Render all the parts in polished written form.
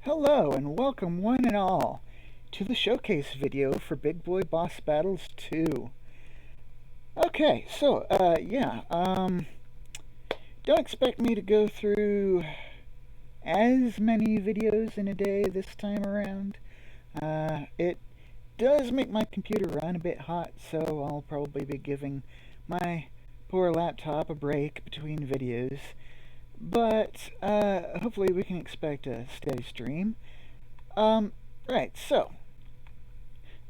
Hello and welcome one and all to the showcase video for Big Boi Boss Battles 2. Okay, so, don't expect me to go through as many videos in a day this time around. It does make my computer run a bit hot, so I'll probably be giving my poor laptop a break between videos. But hopefully we can expect a steady stream. Right, so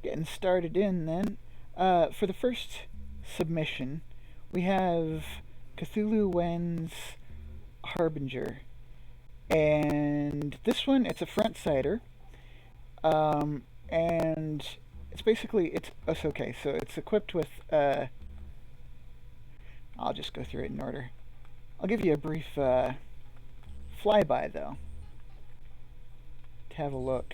getting started in then. For the first submission, we have Cthulhu Wen's Harbinger. And this one, it's a front sider. And it's basically, it's okay, so it's equipped with, I'll just go through it in order. I'll give you a brief flyby, though, to have a look.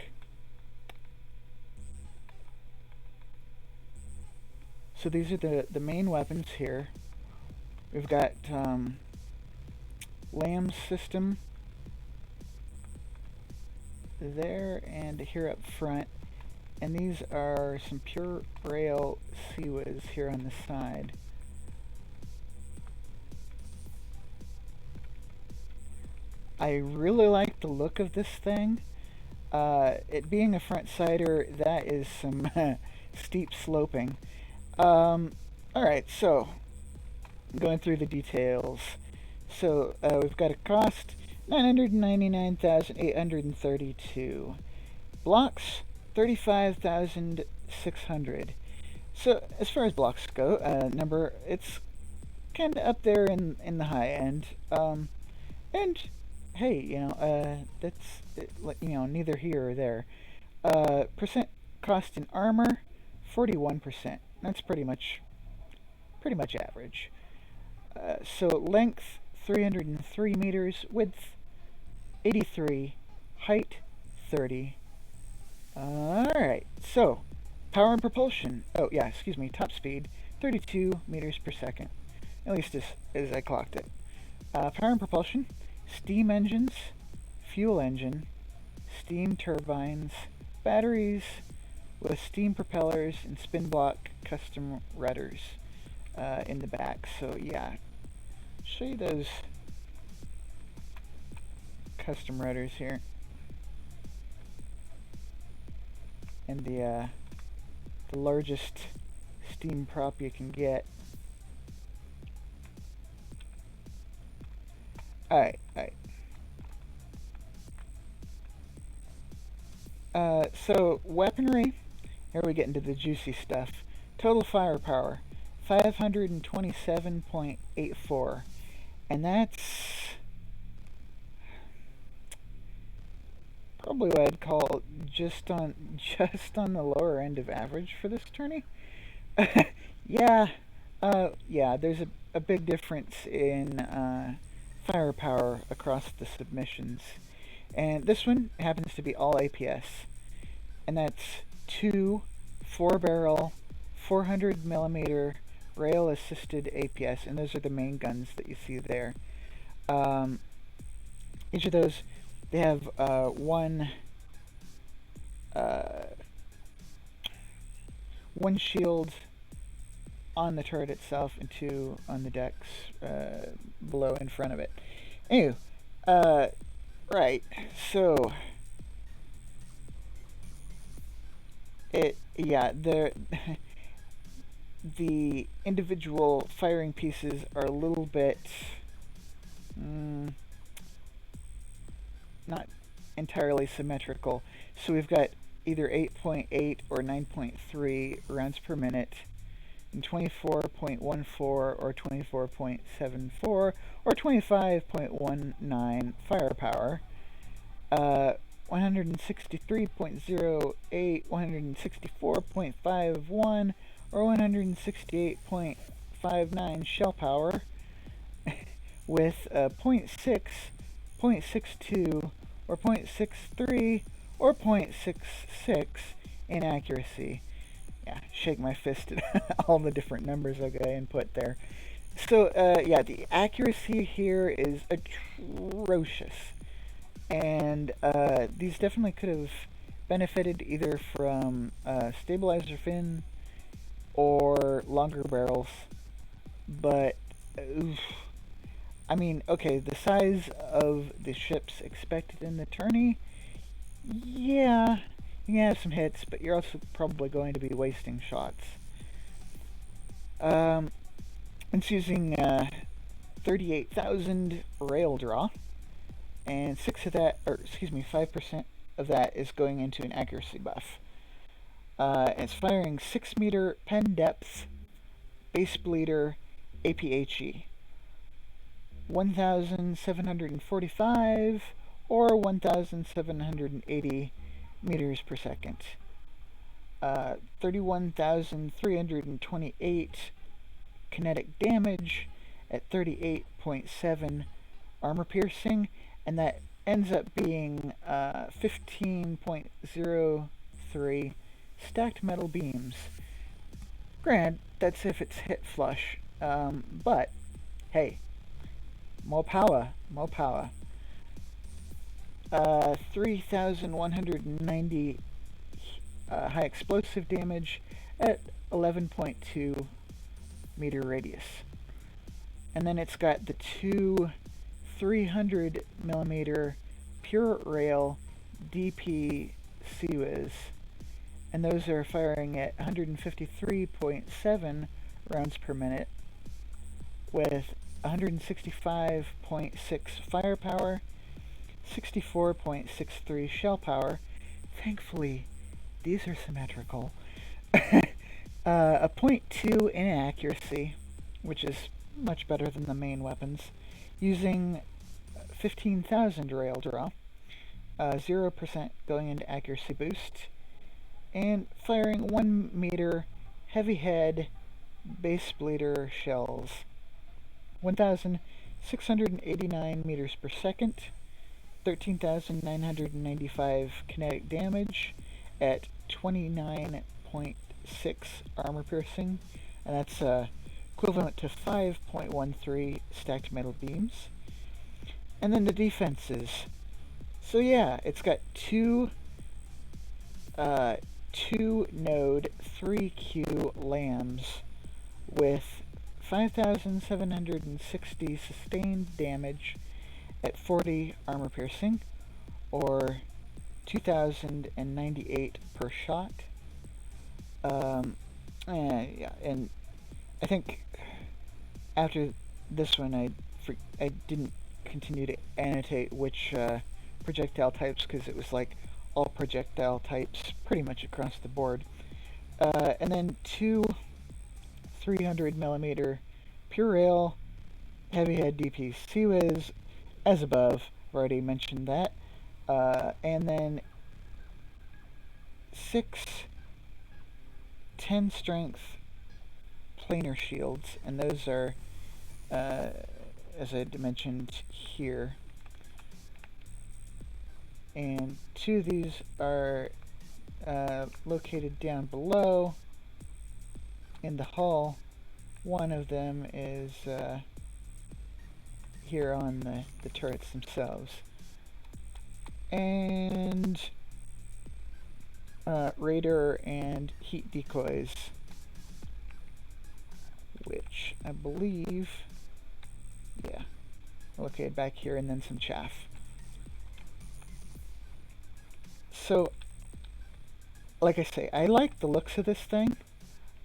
So these are the main weapons here. We've got Lamb's system there and here up front. And these are some pure rail Siwas here on the side. I really like the look of this thing. It being a front sider, that is some steep sloping. Alright, so going through the details. So we've got a cost $999,832. Blocks 35,600. So as far as blocks go, it's kind of up there in the high end. And hey, that's neither here or there. Percent cost in armor, 41%. That's pretty much average. So length, 303 meters. Width, 83. Height, 30. Alright, so power and propulsion. Oh, yeah, excuse me. Top speed, 32 meters per second. At least as I clocked it. Power and propulsion. Steam engines, fuel engine, steam turbines, batteries with steam propellers, and spin block custom rudders in the back. So yeah, show you those custom rudders here, and the largest steam prop you can get. Alright. So weaponry, here we get into the juicy stuff. Total firepower, 527.84. And that's probably what I'd call just on the lower end of average for this tourney. Yeah, there's a big difference in firepower across the submissions, and this one happens to be all APS, and that's 2 4-barrel 400 millimeter rail assisted APS, and those are the main guns that you see there. Each of those, they have one shield on the turret itself and 2 on the decks below in front of it. Anyway, right, so the individual firing pieces are a little bit not entirely symmetrical. So we've got either 8.8 or 9.3 rounds per minute, and 24.14 or 24.74 or 25.19 firepower, 163.08, 164.51 or 168.59 shell power, with 0.6, 0.62 or 0.63 or 0.66 in accuracy. Yeah, shake my fist at all the different numbers I got input there. So, yeah, the accuracy here is atrocious. And these definitely could have benefited either from stabilizer fin or longer barrels, but oof, I mean, okay, the size of the ships expected in the tourney, yeah, you can have some hits, but you're also probably going to be wasting shots. Um, it's using 38,000 rail draw, and 5% of that is going into an accuracy buff. It's firing 6-meter pen depth, base bleeder, ep0, 1,745 or 1,780 meters per second. 31,328 kinetic damage at 38.7 armor piercing, and that ends up being 15.03 stacked metal beams. Granted, that's if it's hit flush, but hey, more power, more power. 3,190 high explosive damage at 11.2 meter radius. And then it's got the two 300 millimeter pure rail DP Seawiz, and those are firing at 153.7 rounds per minute with 165.6 firepower, 64.63 shell power. Thankfully, these are symmetrical. A .2 in accuracy, which is much better than the main weapons, using 15,000 rail draw, 0% going into accuracy boost, and firing 1 meter heavy head base bleeder shells, 1,689 meters per second, 13,995 kinetic damage at 29.6 armor piercing, and that's equivalent to 5.13 stacked metal beams. And then the defenses. So yeah, it's got two node 3Q lambs with 5,760 sustained damage at 40 armor piercing, or 2,098 per shot. Yeah, and I think after this one, I didn't continue to annotate which projectile types, because it was like all projectile types pretty much across the board. And then two 300 millimeter pure rail heavy head DP Seawiz, as above. I've already mentioned that. And then 6 10 strength planar shields, and those are, as I mentioned here. And 2 of these are located down below in the hull. One of them is here on the turrets themselves. And radar and heat decoys, which I believe, yeah, located back here, and then some chaff. So, like I say, I like the looks of this thing.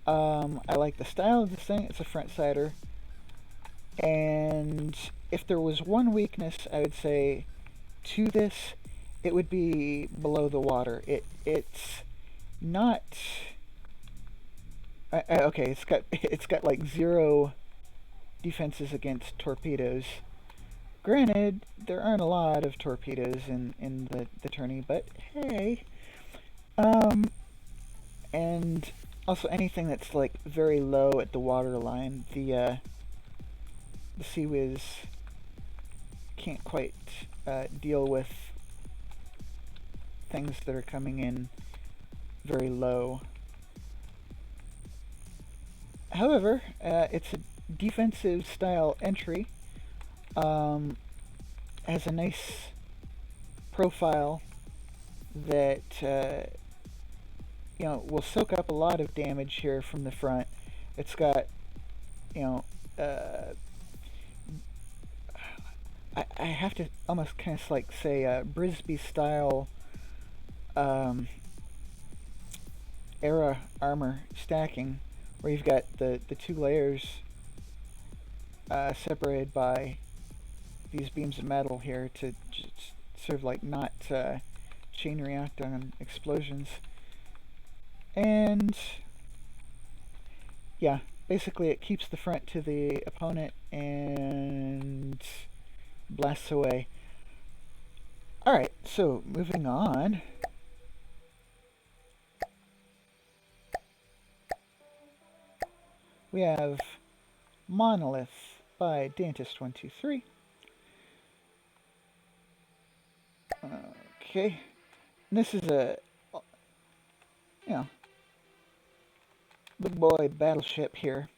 I like the style of this thing. It's a front-sider. And if there was one weakness, I would say, to this, it would be below the water. It's not... okay, it's got like 0 defenses against torpedoes. Granted, there aren't a lot of torpedoes in the tourney, but hey. And also anything that's like very low at the water line, the Seawiz can't quite deal with things that are coming in very low. However, it's a defensive style entry. Has a nice profile that will soak up a lot of damage here from the front. It's got you know uh, I have to almost kind of like say Brisbee style um, era armor stacking, where you've got the two layers separated by these beams of metal here to just sort of like not chain react on explosions. And yeah, basically it keeps the front to the opponent and blasts away. Alright, so moving on. We have Monolith by Dantist123. Okay. And this is a, Big Boi battleship here.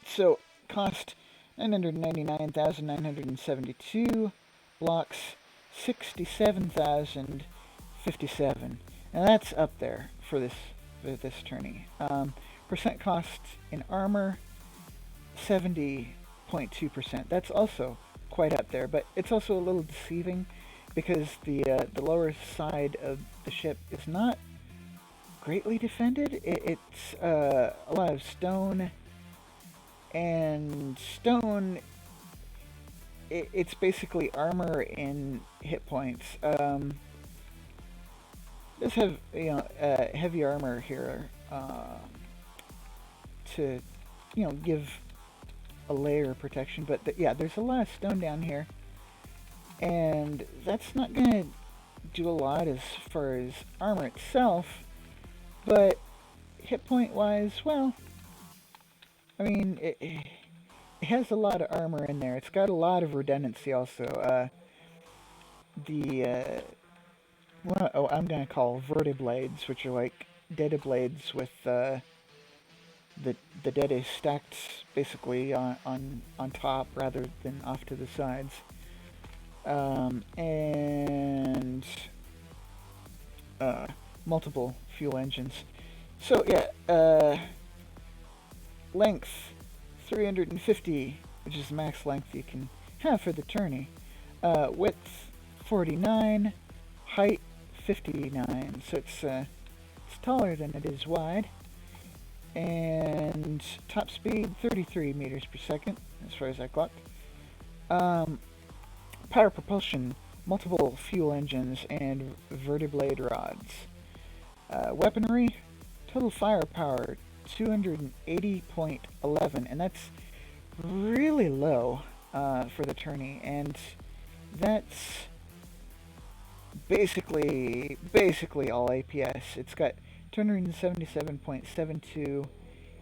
So, cost 999,972, blocks 67,057. And that's up there for this tourney. Percent cost in armor, 70.2%. That's also quite up there, but it's also a little deceiving because the lower side of the ship is not greatly defended. It's a lot of stone, and stone. It's basically armor in hit points. Does have heavy armor here to give a layer of protection, but there's a lot of stone down here, and that's not gonna do a lot as far as armor itself. But hit point wise, well, I mean, it has a lot of armor in there. It's got a lot of redundancy also. I'm gonna call vertiblades, which are like data blades with the data stacked basically on top rather than off to the sides. And multiple fuel engines. So length 350, which is the max length you can have for the tourney. Width 49, height 59. So it's taller than it is wide. And top speed 33 meters per second, as far as I clocked. Power propulsion, multiple fuel engines, and vertiblade rods. Weaponry, total firepower 280.11, and that's really low for the tourney, and that's basically all APS. It's got 277.72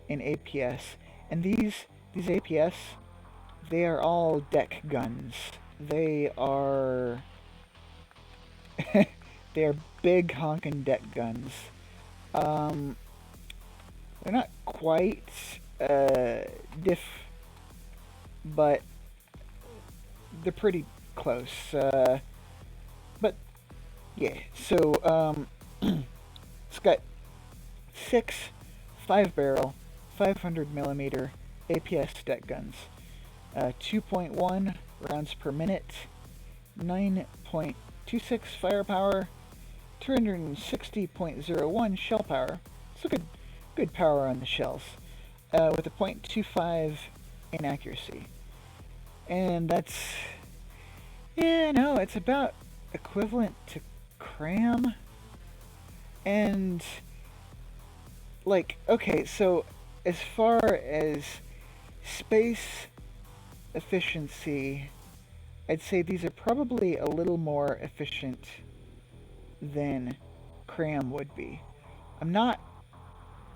in APS, and these APS, they are all deck guns. They are they are big honkin' deck guns. They're not quite diff, but they're pretty close. But yeah, so it's got 6 5-barrel 500mm APS deck guns, 2.1 rounds per minute, 9.26 firepower, 260.01 shell power. So good power on the shells, with a .25 in accuracy. And that's, it's about equivalent to cram. And okay, so as far as space efficiency, I'd say these are probably a little more efficient than cram would be. I'm not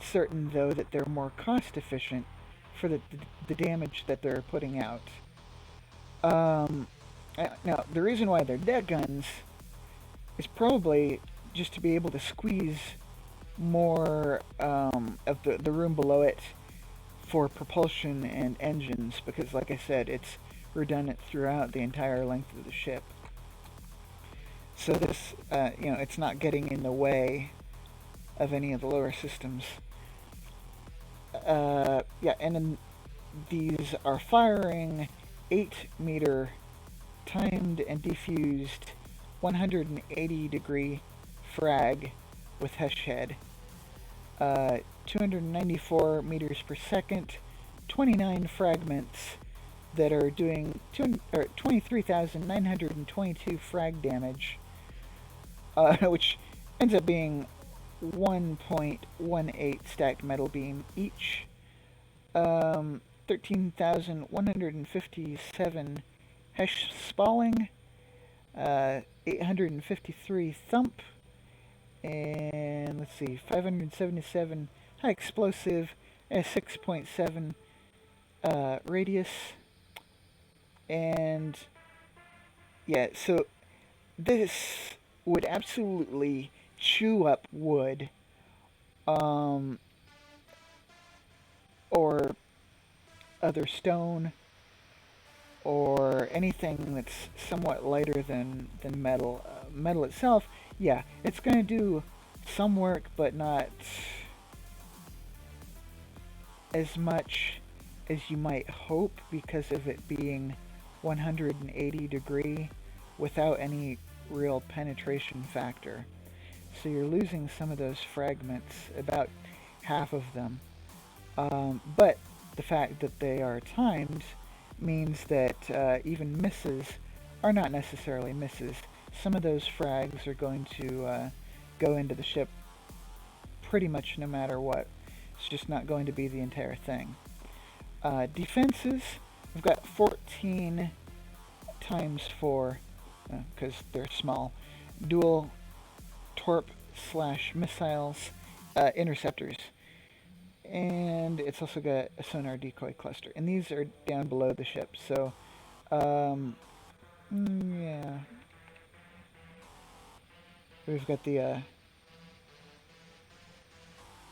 certain, though, that they're more cost efficient for the damage that they're putting out. Now, the reason why they're deck guns is probably just to be able to squeeze more of the room below it for propulsion and engines, because like I said, it's redundant throughout the entire length of the ship. So this, it's not getting in the way of any of the lower systems. Yeah, and then these are firing 8-meter timed and defused 180-degree frag with Hesh head. 294 meters per second, 29 fragments that are doing 23,922 frag damage, which ends up being 1.18 stacked metal beam each. 13,157 Hesh spalling, 853 thump, and let's see, 577 high explosive, and 6.7 radius, and yeah, so this would absolutely chew up wood, or other stone, or anything that's somewhat lighter than metal. Metal itself, yeah, it's going to do some work, but not as much as you might hope because of it being 180 degree without any real penetration factor. So you're losing some of those fragments, about half of them. But the fact that they are timed means that even misses are not necessarily misses. Some of those frags are going to go into the ship pretty much no matter what. It's just not going to be the entire thing. Defenses, we've got 14 times 4, because they're small, dual torp/missiles, interceptors. And it's also got a sonar decoy cluster. And these are down below the ship, so, yeah. We've got the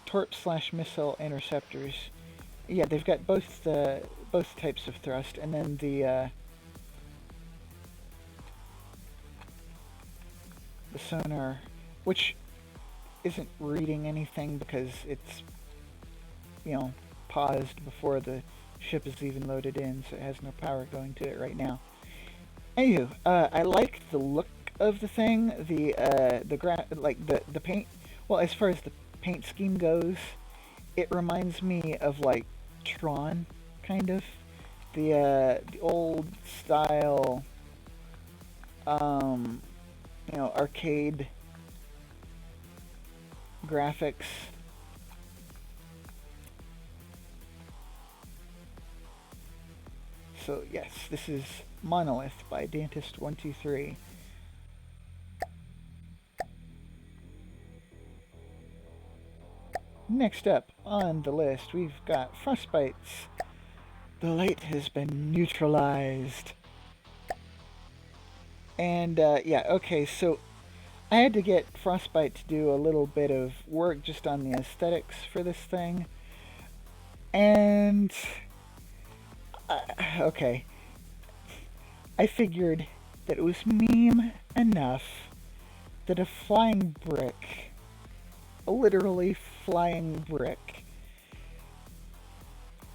torp/missile interceptors. Yeah, they've got both types of thrust, and then the sonar, which isn't reading anything because it's, paused before the ship is even loaded in, so it has no power going to it right now. Anywho, I like the look of the thing, the paint. Well, as far as the paint scheme goes, it reminds me of like Tron, kind of the old style, arcade graphics. So yes, this is Monolith by Dantist123. Next up on the list, we've got Frostbite's The Light Has Been Neutralized. And, okay, so I had to get Frostbite to do a little bit of work just on the aesthetics for this thing. And, okay, I figured that it was meme enough that a flying brick, a literally flying brick,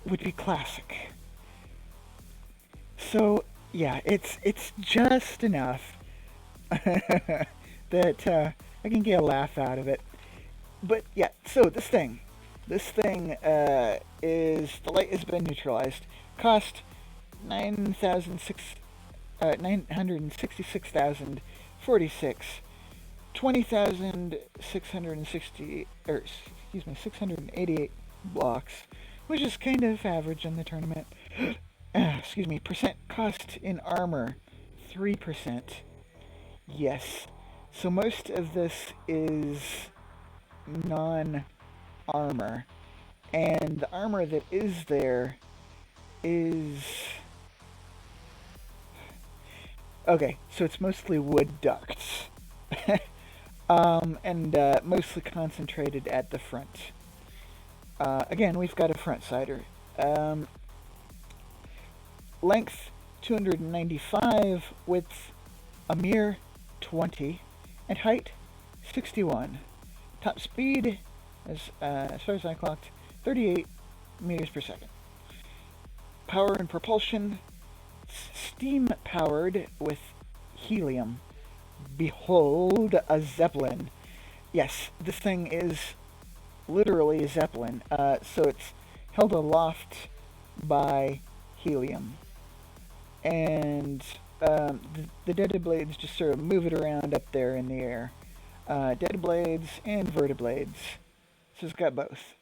would be classic. So, yeah, it's just enough that I can get a laugh out of it. But yeah, so this thing is The Light Has Been Neutralized. Cost 966,046, 20,660, 688 blocks, which is kind of average in the tournament. Percent cost in armor, 3%. Yes. So most of this is non-armor. And the armor that is there is... Okay, so it's mostly wood ducts. And mostly concentrated at the front. Again, we've got a front sider. Length 295, width a mere 20, and height 61. Top speed, as far as I clocked, 38 meters per second. Power and propulsion, steam powered with helium. Behold a Zeppelin. Yes, this thing is literally a Zeppelin. So it's held aloft by helium. And the dead blades just sort of move it around up there in the air. Dead blades and vertiblades. So it's got both.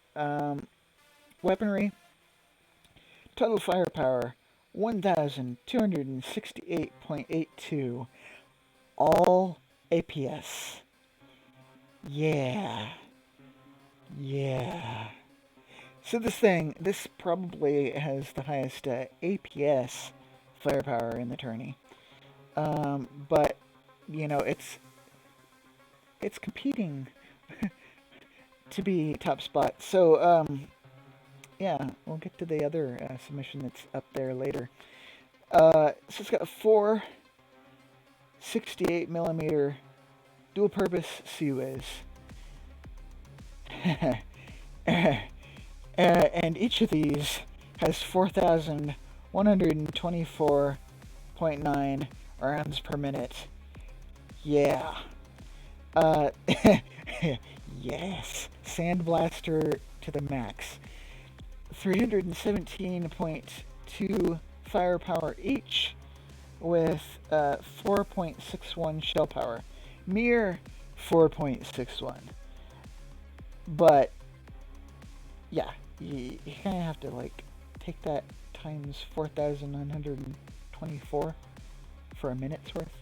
Weaponry, total firepower, 1,268.82. All APS. Yeah. Yeah. So this probably has the highest APS firepower in the tourney. But, it's competing to be top spot. So, yeah, we'll get to the other submission that's up there later. So it's got a 4.68mm dual-purpose Seaways. And each of these has 4,124.9 rounds per minute. Yeah. Yes. Sandblaster to the max. 317.2 firepower each, with 4.61 shell power. Mere 4.61. But, yeah, you kind of have to, take that times 4,924 for a minute's worth.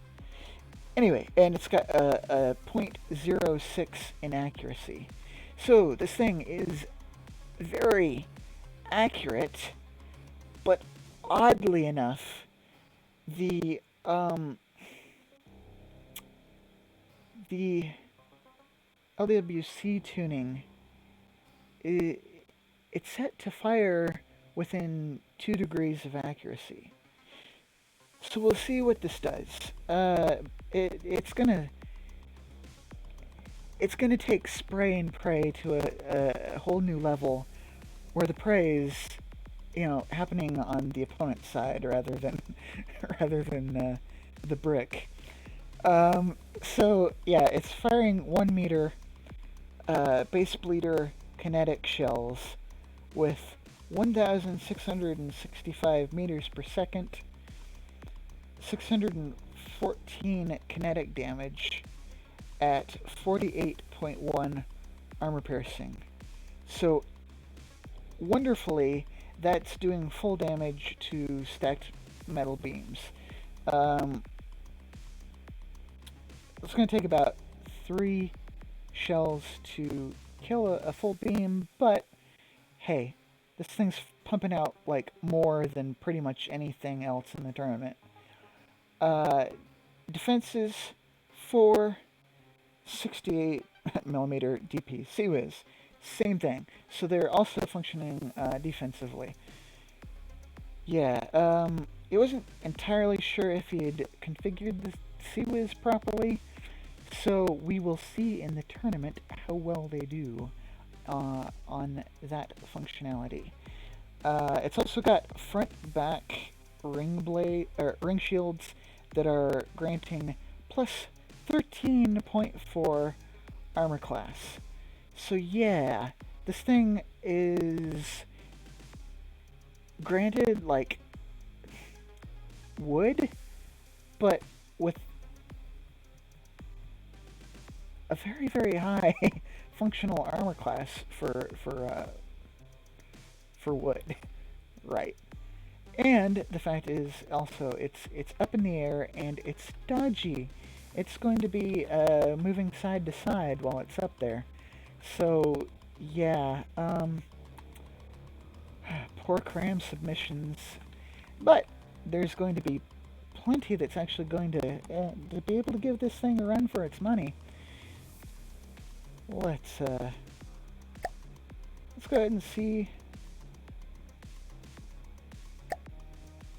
Anyway, and it's got a 0.06 inaccuracy. So this thing is very accurate, but oddly enough, the LWC tuning, it's set to fire within 2 degrees of accuracy. So we'll see what this does. It's gonna take spray and pray to a whole new level, where the prey is, happening on the opponent's side rather than the brick. So yeah, it's firing 1 meter base bleeder kinetic shells with 1,665 meters per second, 614 kinetic damage at 48.1 armor piercing. So wonderfully, that's doing full damage to stacked metal beams. It's going to take about 3 shells to kill a full beam, but hey, this thing's pumping out more than pretty much anything else in the tournament. Defenses, 4.68mm DP Seaways. Same thing. So they're also functioning defensively. Yeah, it wasn't entirely sure if he had configured the Seaways properly, so we will see in the tournament how well they do on that functionality. It's also got front-back ring shields that are granting plus 13.4 armor class. So yeah, this thing is granted wood, but with a very, very high functional armor class for wood, right? And the fact is also it's up in the air and it's dodgy. It's going to be moving side to side while it's up there. So yeah, poor cram submissions, but there's going to be plenty that's actually going to be able to give this thing a run for its money. Let's go ahead and see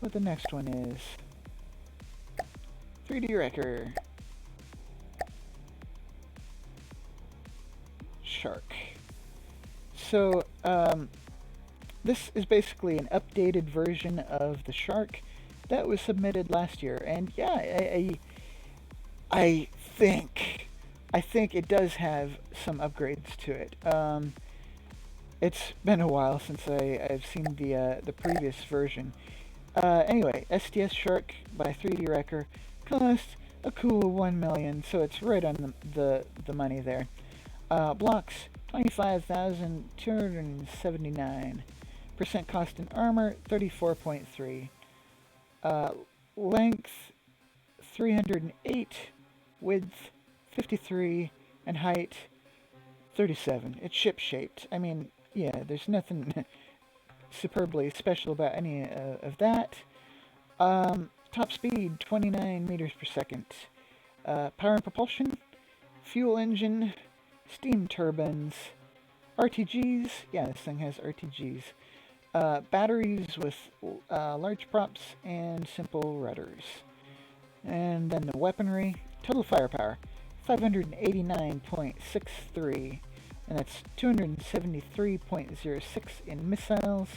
what the next one is. 3D Wrecker. Shark. So, this is basically an updated version of the Shark that was submitted last year, and yeah, I think it does have some upgrades to it. It's been a while since I've seen the previous version. Anyway, STS Shark by 3D Wrecker costs a cool 1 million, so it's right on the money there. Blocks 25,279. Percent cost in armor 34.3. Length 308. Width 53, and height 37. It's ship-shaped. I mean, yeah, there's nothing superbly special about any of that. Top speed 29 meters per second. Power and propulsion, fuel engine, steam turbines, RTGs. Yeah, this thing has RTGs. Batteries with large props and simple rudders. And then the weaponry, total firepower 589.63, and that's 273.06 in missiles,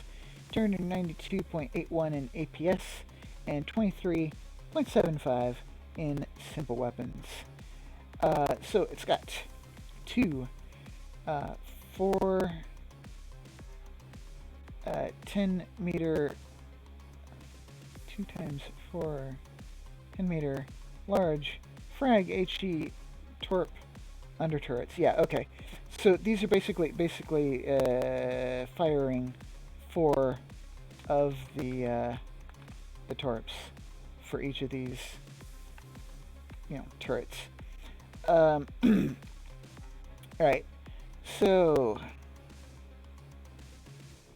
292.81 in APS, and 23.75 in simple weapons. So it's got two 10 meter, 2 times 4 10 meter large frag HE torp under turrets. Yeah, okay. So these are basically firing 4 of the torps for each of these, turrets. All right. So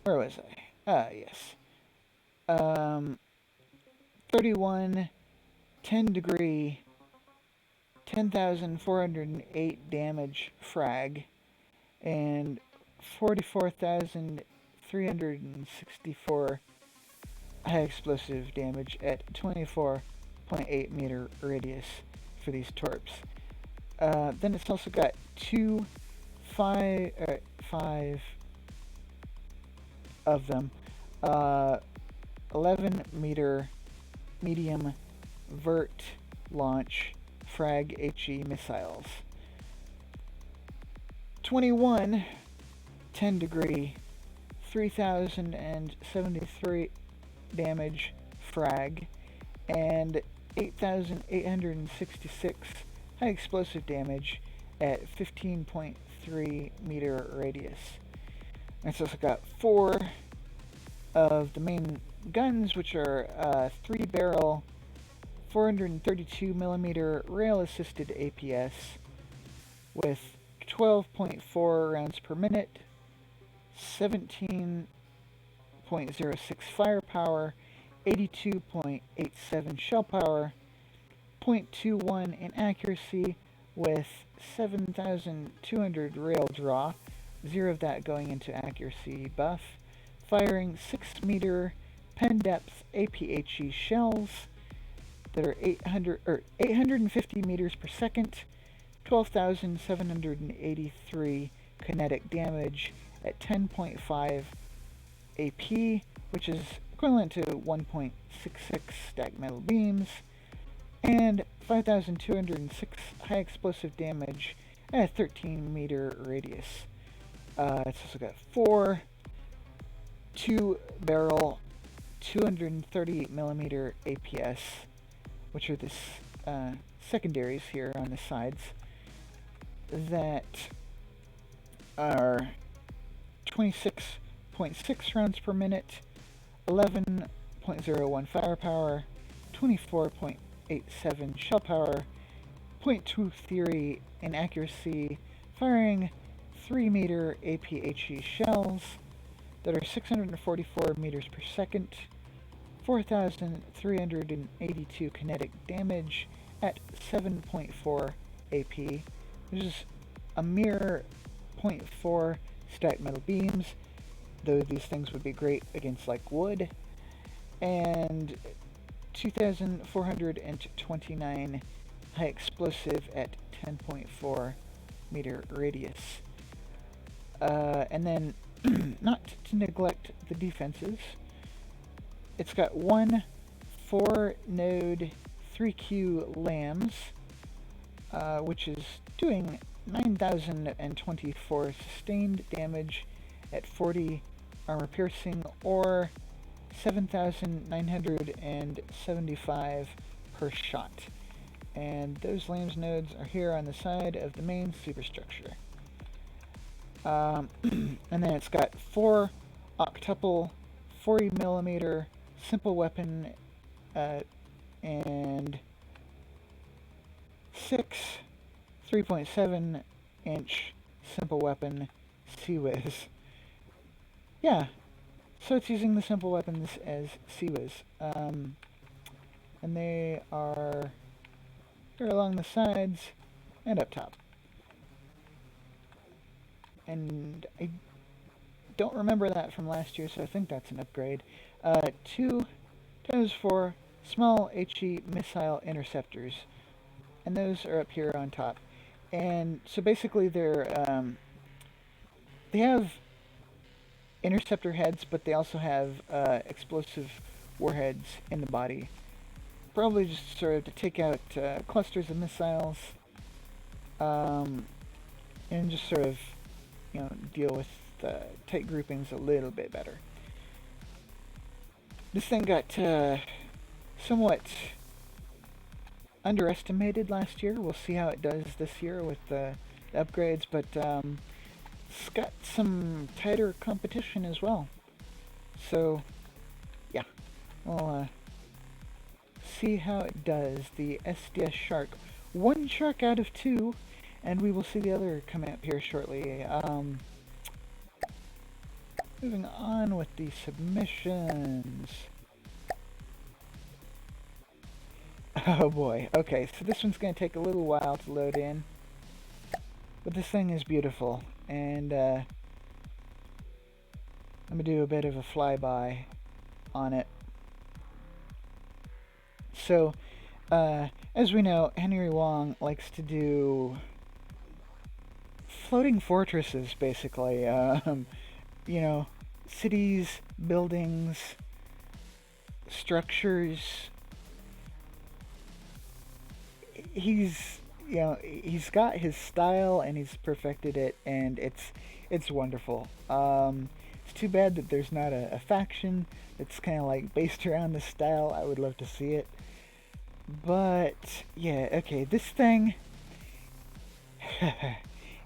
where was I? Yes. 31 10 degree 10,408 damage frag and 44,364 high explosive damage at 24.8 meter radius for these torps. Then it's also got 5 of them, 11 meter medium vert launch frag HE missiles, 21 10 degree 3,073 damage frag and 8,866 high explosive damage at 15.3 meter radius. It's also got 4 of the main guns, which are 3-barrel 432 millimeter rail-assisted APS with 12.4 rounds per minute, 17.06 firepower, 82.87 shell power, 0.21 in accuracy with 7,200 rail draw, 0 of that going into accuracy buff, firing 6 meter pen depth APHE shells that are 850 meters per second, 12,783 kinetic damage at 10.5 AP, which is equivalent to 1.66 stacked metal beams, and 5,206 high explosive damage at a 13 meter radius. It's also got 4 2-barrel 230 millimeter APS, which are the secondaries here on the sides, that are 26.6 rounds per minute, 11.01 firepower, 24.87 shell power, 0.23 in accuracy, firing 3 meter APHE shells that are 644 meters per second, 4,382 kinetic damage at 7.4 AP, which is a mere 0.4 stacked metal beams, though these things would be great against like wood, and 2,429 high explosive at 10.4 meter radius. And then, not to neglect the defenses, it's got one 4-node 3Q lambs, which is doing 9,024 sustained damage at 40 armor piercing, or 7,975 per shot. And those lambs nodes are here on the side of the main superstructure. And then it's got 4 octuple 40mm simple weapon and 6 3.7-inch simple weapon CWIS. Yeah, so it's using the simple weapons as CWIS. And they're along the sides and up top. And I don't remember that from last year, so I think that's an upgrade. 2 times 4 small HE missile interceptors, and those are up here on top. And so basically they have interceptor heads, but they also have explosive warheads in the body. Probably just sort of to take out clusters of missiles, and just sort of, deal with tight groupings a little bit better. This thing got somewhat underestimated last year. We'll see how it does this year with the upgrades, but it's got some tighter competition as well. So, yeah, we'll see how it does. The SDS Shark. 1 shark out of 2, and we will see the other come up here shortly. Moving on with the submissions. Oh boy. Okay, so this one's going to take a little while to load in. But this thing is beautiful, and I'm going to do a bit of a flyby on it. So, as we know, Henry Wong likes to do floating fortresses, basically. Cities, buildings, structures. He's got his style, and he's perfected it, and it's wonderful. It's too bad that there's not a faction that's kind of like based around this style. I would love to see it. But, yeah, okay, this thing,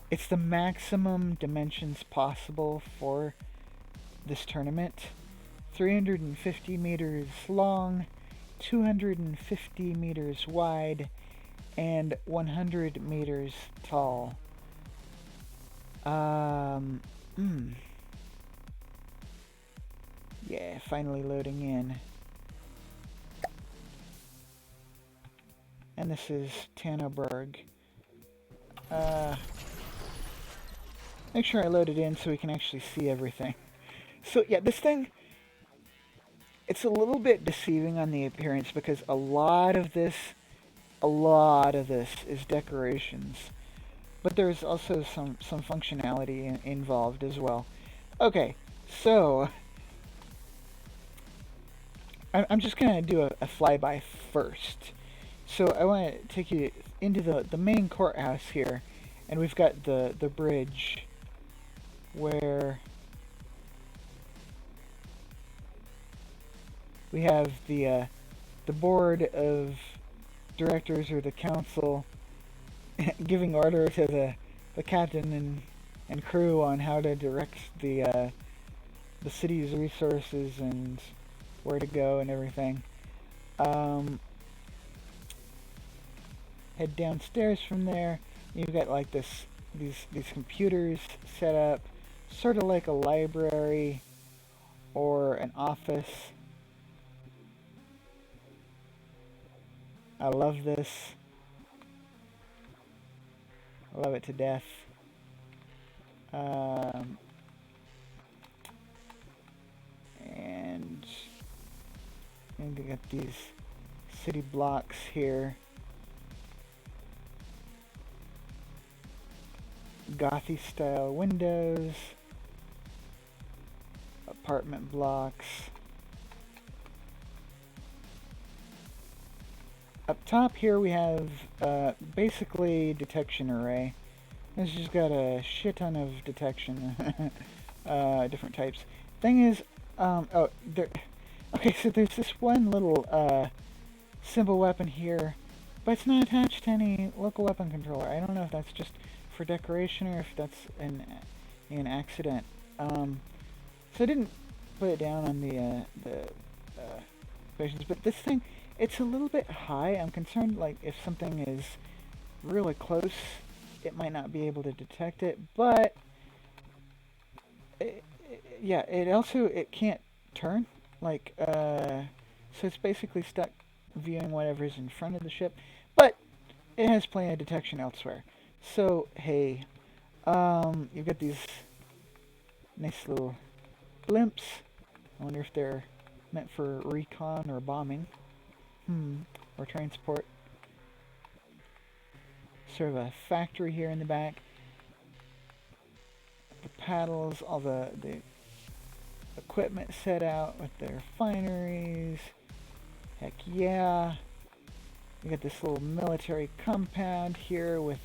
it's the maximum dimensions possible for this tournament. 350 meters long, 250 meters wide, and 100 meters tall. Yeah, finally loading in. And this is Tannerberg. Make sure I load it in so we can actually see everything. So yeah, this thing, it's a little bit deceiving on the appearance because a lot of this is decorations. But there's also some functionality involved as well. Okay, so I'm just going to do a flyby first. So I want to take you into the main courthouse here, and we've got the bridge where we have the board of directors, or the council, giving order to the captain and crew on how to direct the city's resources and where to go and everything. Head downstairs from there. You've got like these computers set up, sort of like a library or an office. I love this. I love it to death. And we got these city blocks here. gothy style windows, apartment blocks. Up top here we have basically detection array. This just got a shit ton of detection, different types. Thing is, oh, there. Okay, so there's this one little simple weapon here, but it's not attached to any local weapon controller. I don't know if that's just for decoration or if that's an accident. So I didn't put it down on the equations, but this thing, it's a little bit high. I'm concerned, like, if something is really close, it might not be able to detect it, but yeah, it can't turn, like, so it's basically stuck viewing whatever's in front of the ship, but it has plenty of detection elsewhere. So, hey, you've got these nice little blimps. I wonder if they're meant for recon or bombing. Or transport. Sort of a factory here in the back. The paddles, all the equipment set out with their refineries. Heck yeah. You got this little military compound here with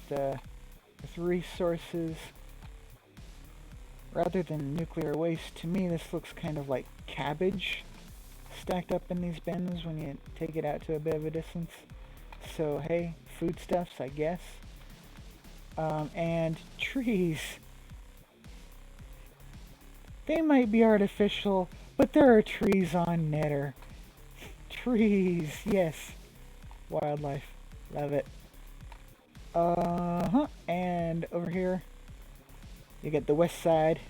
resources. Rather than nuclear waste, to me this looks kind of like cabbage stacked up in these bins when you take it out to a bit of a distance. So hey, foodstuffs, I guess. And trees. They might be artificial, but there are trees on Netter. Trees, yes. Wildlife, love it. And over here, you get the west side.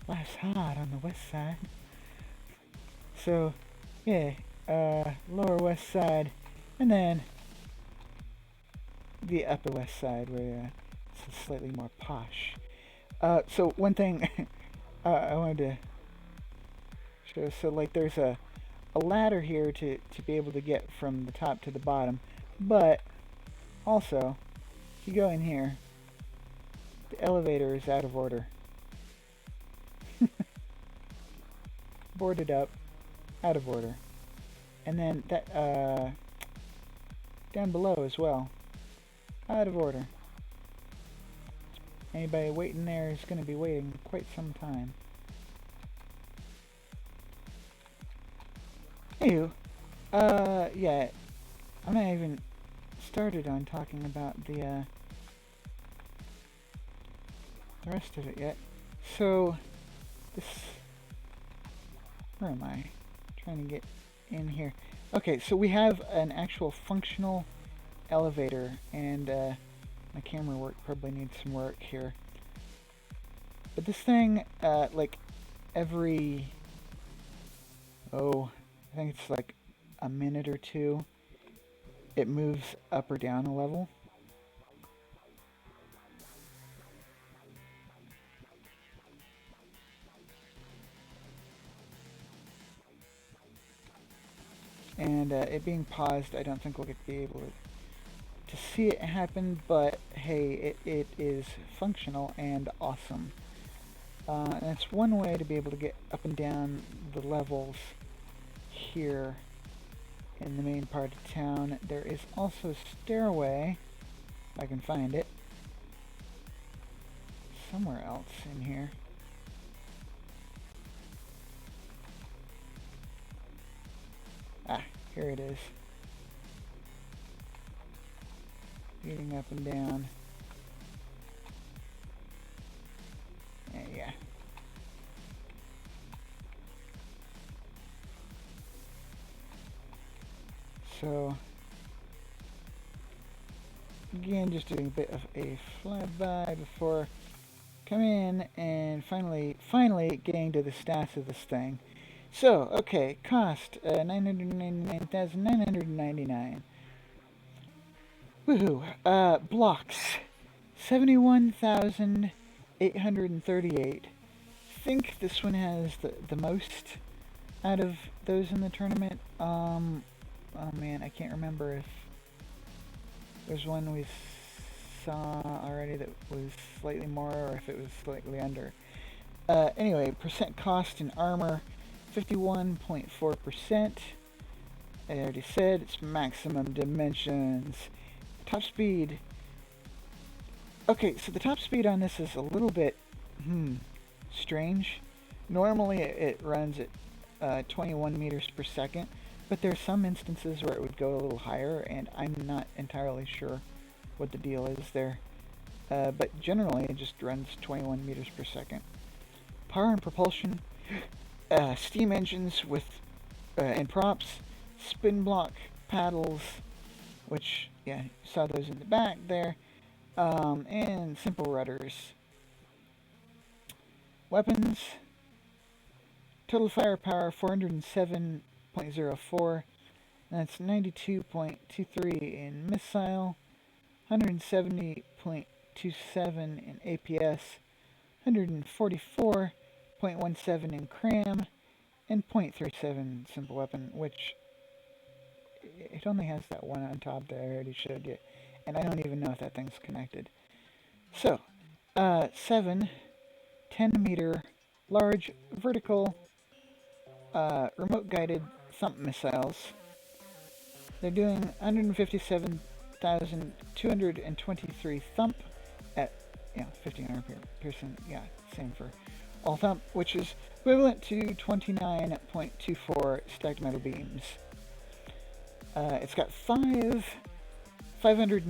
Life's hard on the west side. So, yeah, lower west side, and then the upper west side where it's slightly more posh. So one thing I wanted to show, so like there's a ladder here to be able to get from the top to the bottom, but also, if you go in here, the elevator is out of order. Boarded up, out of order. And then that, down below as well, out of order. Anybody waiting there is going to be waiting quite some time. Anywho, yeah, I'm not even started on talking about the rest of it yet. So, this, where am I? Trying to get in here. Okay, so we have an actual functional elevator, and my camera work probably needs some work here. But this thing, like every, I think it's like a minute or two, it moves up or down a level. And it being paused, I don't think we'll get to be able to see it happen, but hey, it is functional and awesome. And it's one way to be able to get up and down the levels here in the main part of town. There is also a stairway, if I can find it, somewhere else in here. Ah, here it is. Leading up and down. Yeah. So, again, just doing a bit of a flyby before coming in and finally getting to the stats of this thing. So, okay, cost, 999,999. Woohoo. Blocks, 71,838. Think this one has the most out of those in the tournament. Oh man, I can't remember if there's one with saw already that was slightly more, or if it was slightly under. Anyway, percent cost in armor, 51.4%. I already said it's maximum dimensions. Top speed. Okay, so the top speed on this is a little bit, strange. Normally it runs at 21 meters per second, but there are some instances where it would go a little higher, and I'm not entirely sure what the deal is there. But generally it just runs 21 meters per second. Power and propulsion, steam engines with and props, spin block paddles, which, yeah, you saw those in the back there, and simple rudders. Weapons, total firepower 407.04, that's 92.23 in missile, 170.27 in APS, 144.17 in cram, and 0.37 simple weapon, which it only has that one on top that I already showed you, and I don't even know if that thing's connected. So, 7 10-meter large vertical remote-guided thump missiles. They're doing 157,223 thump at 1,500 per person. Yeah, same for all thump, which is equivalent to 29.24 stacked metal beams. It's got 500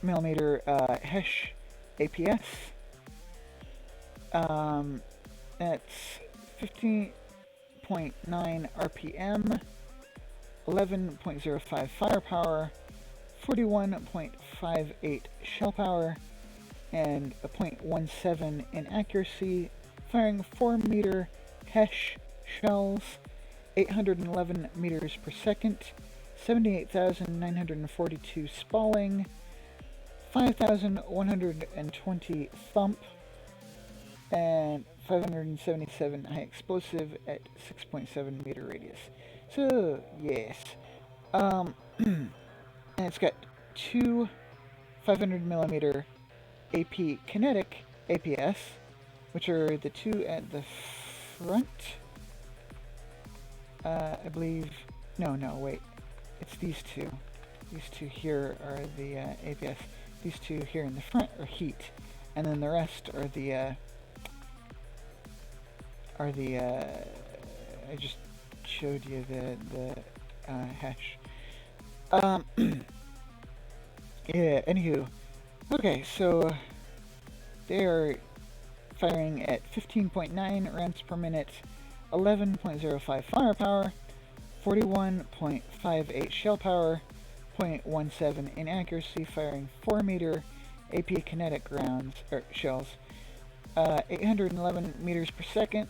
millimeter Hesh APS. That's 15.9 RPM, 11.05 firepower, 41.58 shell power, and a 0.17 in accuracy, firing 4-meter Hesh shells, 811 meters per second, 78,942 spalling, 5,120 thump, and 577 high explosive at 6.7 meter radius. So, yes. And it's got two 500 millimeter AP kinetic APS, which are the two at the front. I believe. No, wait. It's these two. These two here are the APS. These two here in the front are heat, and then the rest are the. I just showed you the hash. Yeah. Anywho. Okay, so they are firing at 15.9 rounds per minute, 11.05 firepower, 41.58 shell power, 0.17 in accuracy, firing 4-meter AP kinetic rounds or shells, 811 meters per second,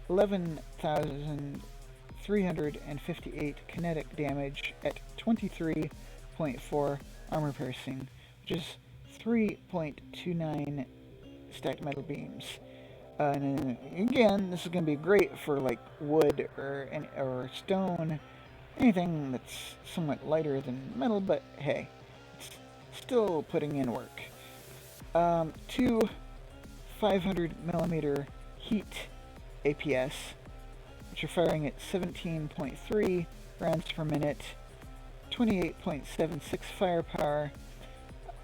11,358 kinetic damage at 23.4 armor piercing, which is 3.29 stacked metal beams. And again, this is going to be great for like wood or stone, anything that's somewhat lighter than metal, but hey, it's still putting in work. Two 500 millimeter heat APS, which are firing at 17.3 rounds per minute, 28.76 firepower,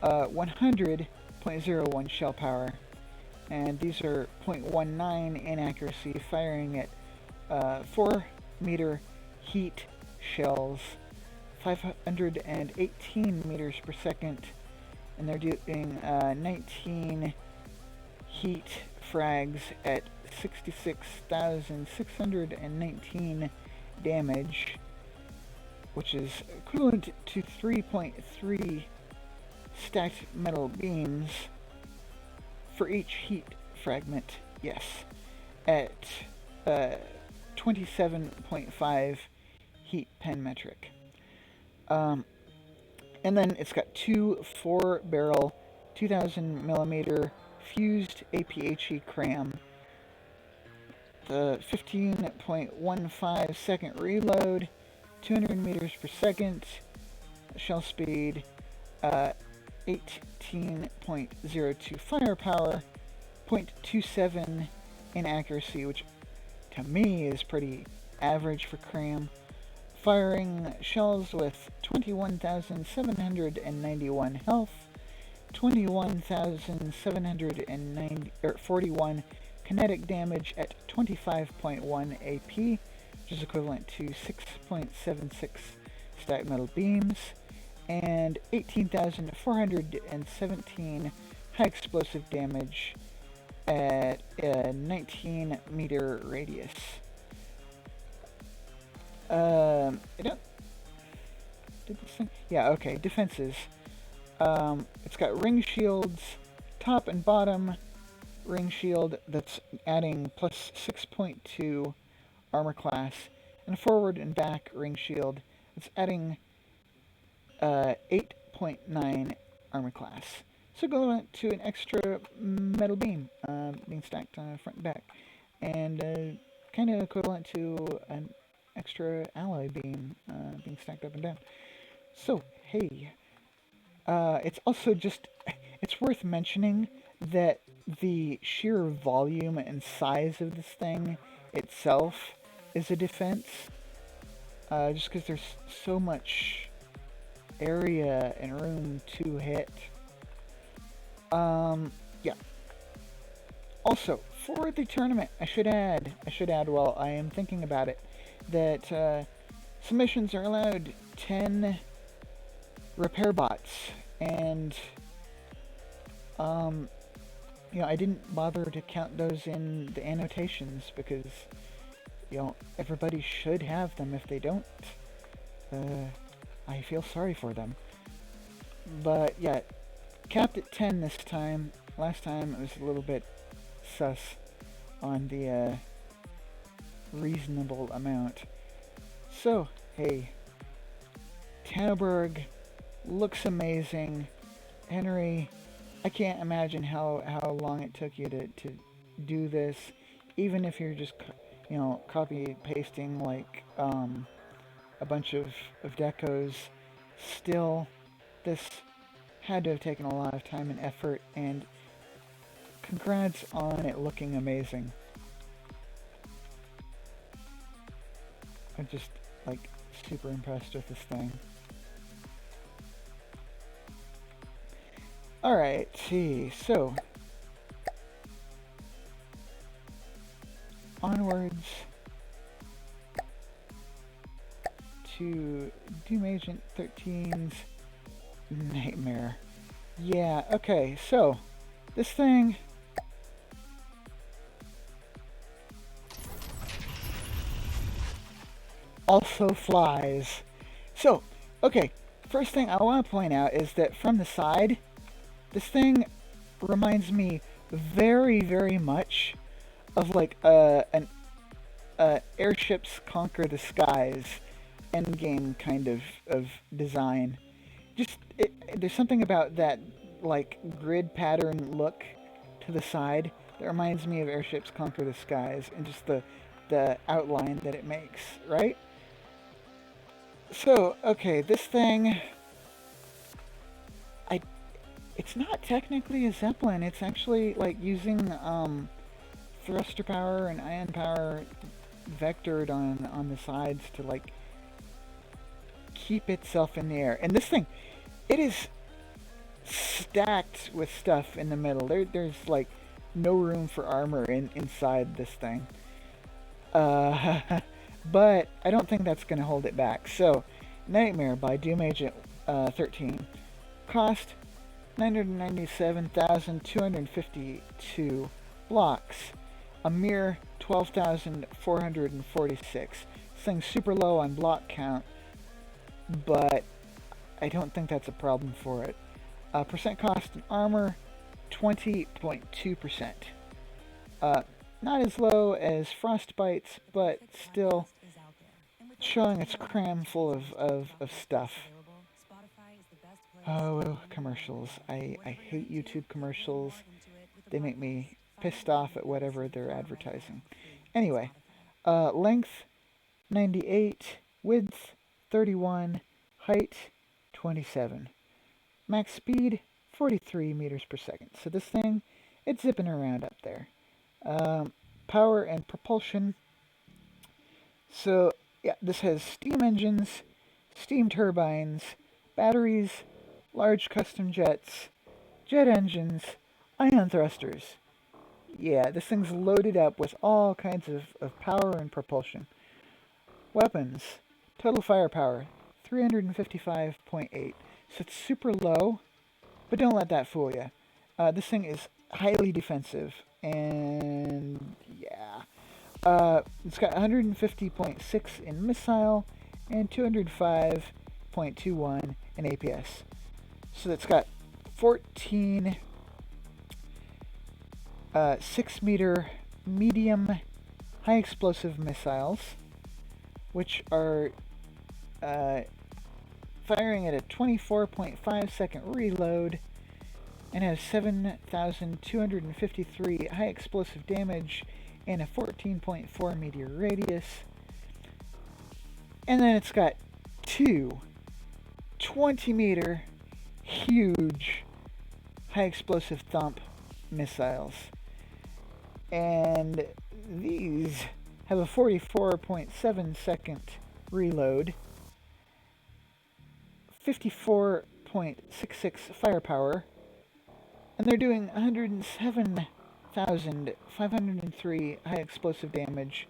100.01 shell power, and these are 0.19 in accuracy, firing at 4-meter heat shells, 518 meters per second, and they're doing 19 heat frags at 66,619 damage, which is equivalent to 3.3 stacked metal beams for each heat fragment, yes, at 27.5 heat pen metric. And then it's got two 4-barrel 2,000 millimeter fused APHE cram, the 15.15 second reload, 200 meters per second, shell speed, 18.02 firepower, 0.27 in accuracy, which to me is pretty average for cram. Firing shells with 21,791 health, 21,741 kinetic damage at 25.1 AP, which is equivalent to 6.76 stack metal beams, and 18,417 high explosive damage at a 19 meter radius. I don't. Did this thing? Yeah, okay. Defenses. It's got ring shields, top and bottom ring shield that's adding plus 6.2 armor class, and forward and back ring shield that's adding 8.9 armor class. So go to an extra metal beam being stacked front and back, and kind of equivalent to an extra alloy beam being stacked up and down. So, hey, it's also it's worth mentioning that the sheer volume and size of this thing itself is a defense, just because there's so much area and room to hit. Yeah. Also, for the tournament, I should add while I am thinking about it, that submissions are allowed 10 repair bots, and I didn't bother to count those in the annotations because everybody should have them. If they don't, I feel sorry for them. But yeah, capped at 10 this time. Last time it was a little bit sus on the reasonable amount. So, hey, Tanneberg looks amazing. Henry, I can't imagine how long it took you to do this, even if you're just copy pasting like a bunch of decos. Still, this had to have taken a lot of time and effort, and congrats on it looking amazing. I'm just super impressed with this thing. Alright, see, so onwards to Doom Agent 13's Nightmare. Yeah, okay, so this thing also flies. So, okay, first thing I want to point out is that from the side, this thing reminds me very, very much of an Airships Conquer the Skies endgame kind of design. There's something about that grid pattern look to the side that reminds me of Airships Conquer the Skies, and just the outline that it makes, right? So, okay, this thing, it's not technically a Zeppelin. It's actually using thruster power and ion power vectored on the sides to keep itself in the air. And this thing, it is stacked with stuff in the middle. There's no room for armor inside this thing. But I don't think that's going to hold it back. So, Nightmare by Doom Agent 13. Cost 997,252 blocks. A mere 12,446. This thing's super low on block count, but I don't think that's a problem for it. Percent cost in armor, 20.2%. Not as low as Frostbite's, but still showing its cram full of stuff. Oh, commercials. I hate YouTube commercials. They make me pissed off at whatever they're advertising. Anyway, length 98, width 31, height 27. Max speed 43 meters per second. So this thing, it's zipping around up there. Power and propulsion. So yeah, this has steam engines, steam turbines, batteries, large custom jets, jet engines, ion thrusters. Yeah, this thing's loaded up with all kinds of power and propulsion. Weapons. Total firepower, 355.8. So it's super low, but don't let that fool you. This thing is highly defensive, and yeah. It's got 150.6 in missile and 205.21 in APS. So it's got 14 6-meter medium high explosive missiles, which are firing at a 24.5 second reload and has 7,253 high explosive damage and a 14.4 meter radius. And then it's got two 20-meter huge high explosive thump missiles. And these have a 44.7 second reload, 54.66 firepower, and they're doing 107,503 high explosive damage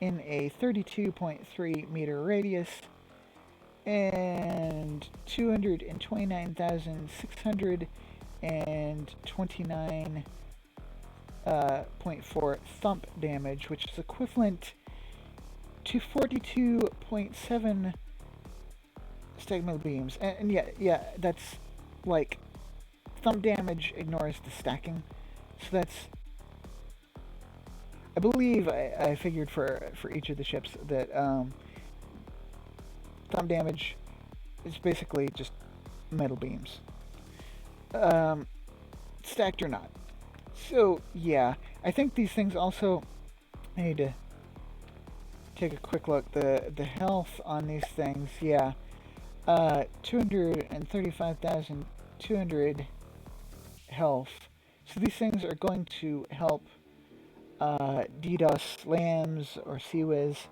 in a 32.3 meter radius and 229,629.4 thump damage, which is equivalent to 42.7 stegma beams. And yeah, that's like thump damage ignores the stacking. So that's, I believe I figured for each of the ships that thump damage is basically just metal beams, stacked or not. So yeah, I think these things also, I need to take a quick look. The health on these things, yeah, 235,200 health. So these things are going to help DDoS lambs or CWIS.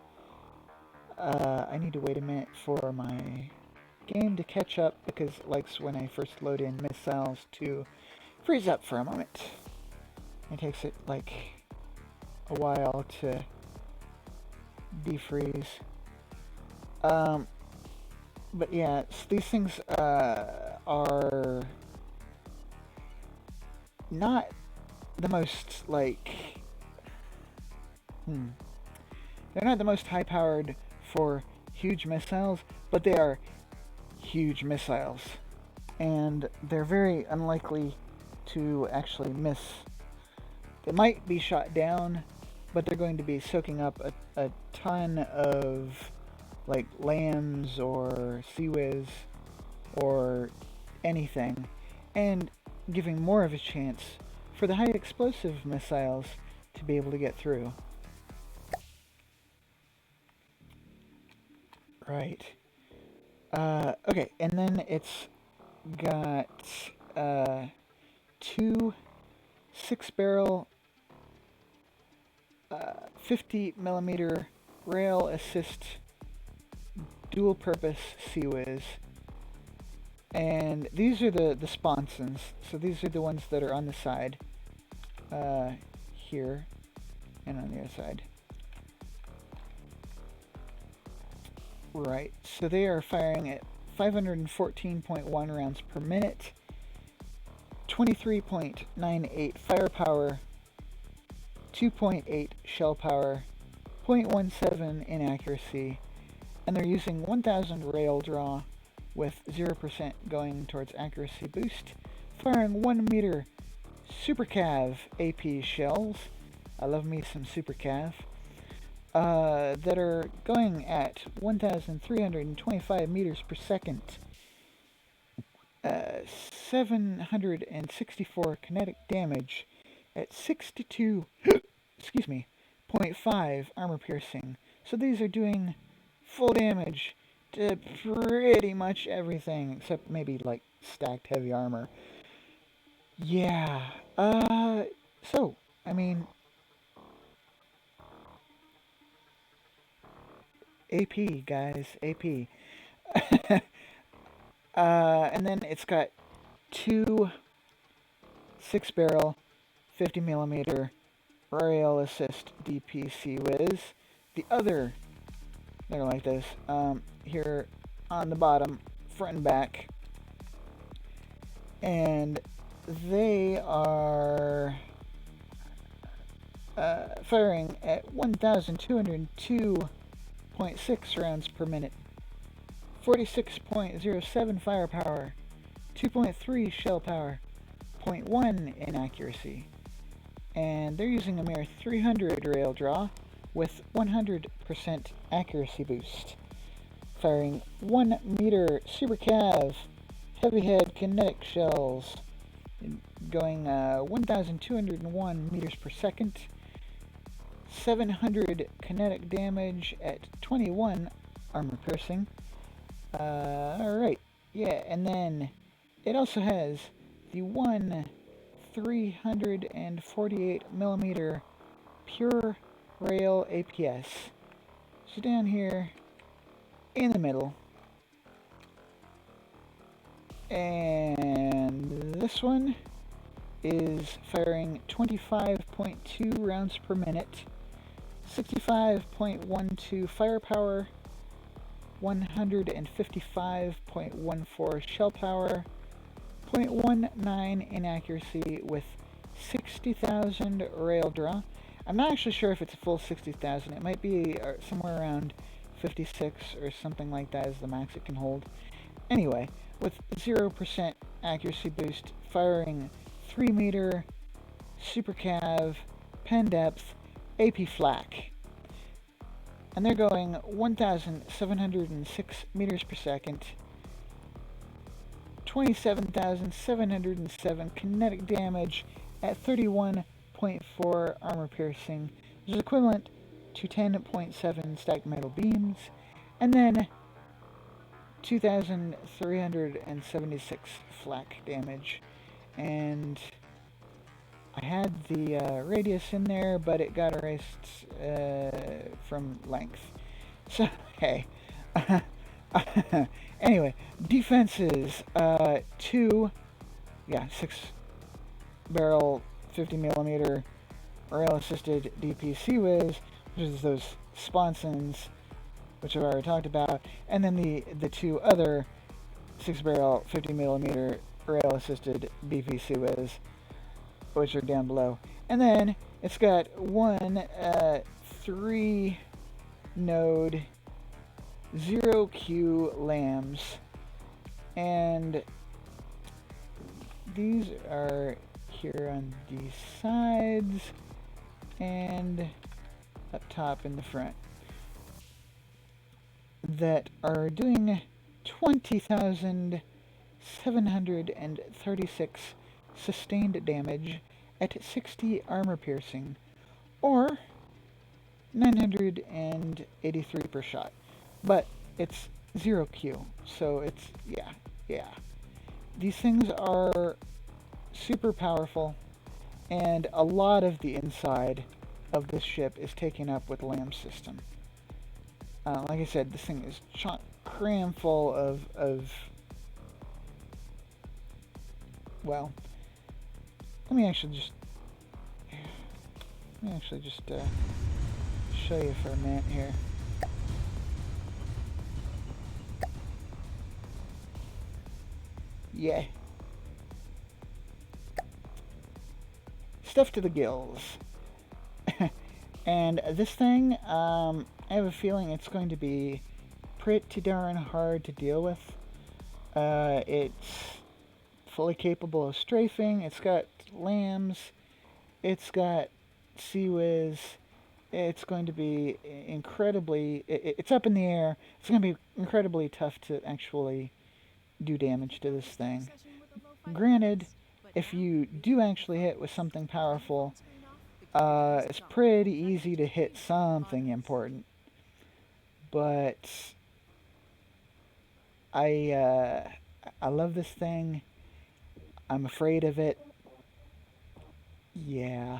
I need to wait a minute for my game to catch up, because it likes when I first load in missiles to freeze up for a moment. It takes it like a while to defreeze. But yeah, so these things are not the most they're not the most high powered for huge missiles, but they are huge missiles, and they're very unlikely to actually miss. They might be shot down, but they're going to be soaking up a ton of like lambs or CWIS or anything, and giving more of a chance for the high explosive missiles to be able to get through. Right. Okay, and then it's got two 6-barrel 50 millimeter rail assist dual purpose CWIS, and these are the sponsons. So these are the ones that are on the side here and on the other side. Right, so they are firing at 514.1 rounds per minute, 23.98 firepower, 2.8 shell power, 0.17 in accuracy, and they're using 1000 rail draw with 0% going towards accuracy boost, firing 1 meter Super Cav AP shells. I love me some Super Cav. That are going at 1,325 meters per second, 764 kinetic damage at 62, excuse me, 0.5 armor piercing. So these are doing full damage to pretty much everything except maybe like stacked heavy armor. Yeah. So, I mean, AP, guys, AP. And then it's got two 6 barrel 50 millimeter rail assist DPC whiz. The other, they're like this, here on the bottom, front and back. And they are firing at 1,202.6 rounds per minute, 46.07 firepower, 2.3 shell power, zero point 0.1 in accuracy, and they're using a mere 300 rail draw with 100% accuracy boost, firing 1 meter super cav heavy head kinetic shells, going 1,201 meters per second, 700 kinetic damage at 21 armor piercing. Alright, yeah, and then it also has the one 348 millimeter pure rail APS. So down here in the middle. And this one is firing 25.2 rounds per minute, 65.12 firepower, 155.14 shell power, zero point 0.19 in accuracy with 60,000 rail draw. I'm not actually sure if it's a full 60,000. It might be somewhere around 56 or something like that is the max it can hold. Anyway, with 0% accuracy boost, firing 3 meter super cav pen depth AP flak. And they're going 1,706 meters per second, 27,707 kinetic damage at 31.4 armor piercing, which is equivalent to 10.7 stacked metal beams, and then 2,376 flak damage. And I had the radius in there, but it got erased from length. So, hey. Anyway, defenses. 6 barrel 50 millimeter rail assisted DPC whiz, which is those sponsons, which I've already talked about, and then the two other 6 barrel 50 millimeter rail assisted BPC whiz, which are down below. And then it's got one 3 node 0Q lambs, and these are here on the sides and up top in the front, that are doing 20,736 sustained damage at 60 armor piercing, or 983 per shot. But it's 0Q, so it's, yeah. These things are super powerful, and a lot of the inside of this ship is taken up with LAM system. Like I said, this thing is cram full of well, let me actually just show you for a minute here. Yeah. Stuff to the gills. And this thing, I have a feeling it's going to be pretty darn hard to deal with. It's fully capable of strafing. It's got lambs. It's got Sea-Wiz. It's going to be incredibly... It's up in the air. It's going to be incredibly tough to actually do damage to this thing. Granted, if you do actually hit with something powerful, it's pretty easy to hit something important. But I love this thing. I'm afraid of it. Yeah.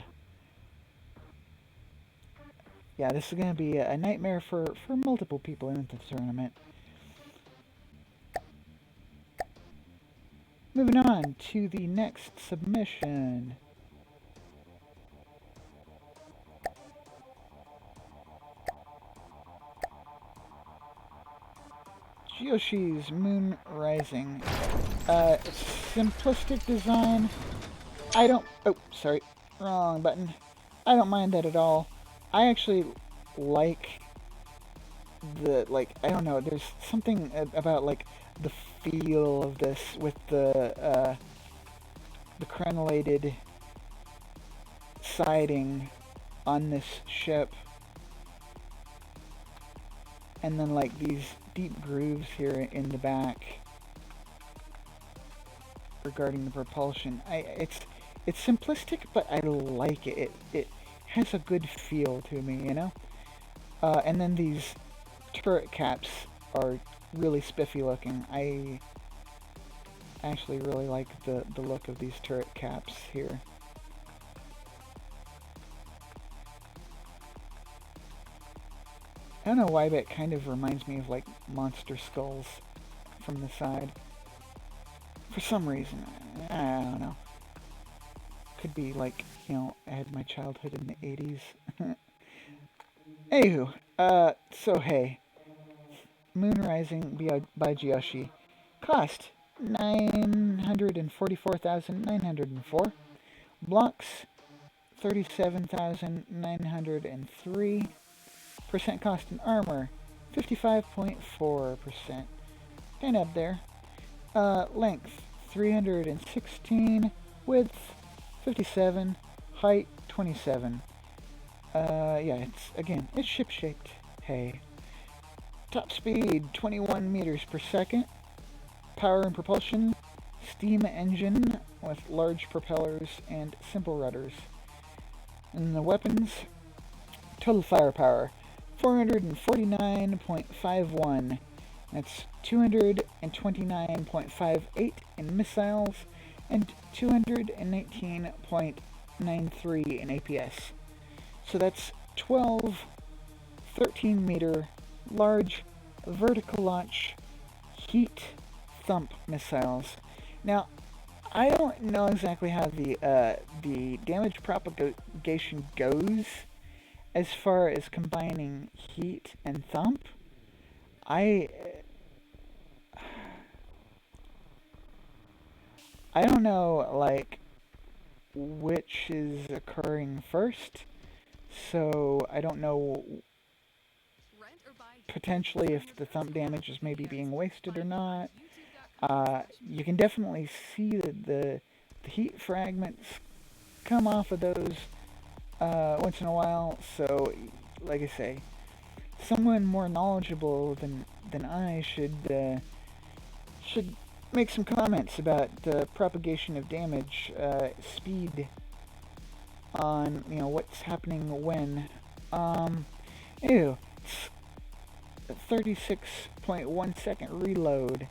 Yeah, this is going to be a nightmare for multiple people in the tournament. Moving on to the next submission. Yoshi's Moon Rising. Simplistic design. I don't... Oh, sorry. Wrong button. I don't mind that at all. I actually like I don't know, there's something about, like, the feel of this with the crenellated siding on this ship. And then, like, these deep grooves here in the back regarding the propulsion. It's simplistic, but I like it. It has a good feel to me, you know? And then these turret caps are really spiffy looking. I actually really like the look of these turret caps here. I don't know why, but it kind of reminds me of, like, monster skulls from the side. For some reason. I don't know. Could be, like, you know, I had my childhood in the 80s. Anywho, so hey. Moon Rising by Jiyoshi. Cost 944,904. Blocks 37,903. Percent cost in armor 55.4%. Kind of up there. Length 316. Width 57. Height 27. Yeah, it's ship-shaped. Hey. Top speed 21 meters per second. Power and propulsion, steam engine with large propellers and simple rudders. And the weapons, total firepower 449.51. That's 229.58 in missiles and 219.93 in APS. So that's 12 13 meter large vertical launch heat thump missiles. Now, I don't know exactly how the damage propagation goes as far as combining heat and thump. I don't know, like, which is occurring first, so I don't know potentially if the thump damage is maybe being wasted or not. You can definitely see the heat fragments come off of those once in a while, so, like I say, someone more knowledgeable than I should make some comments about the propagation of damage, speed on, you know, what's happening when. Ew, it's a 36.1 second reload,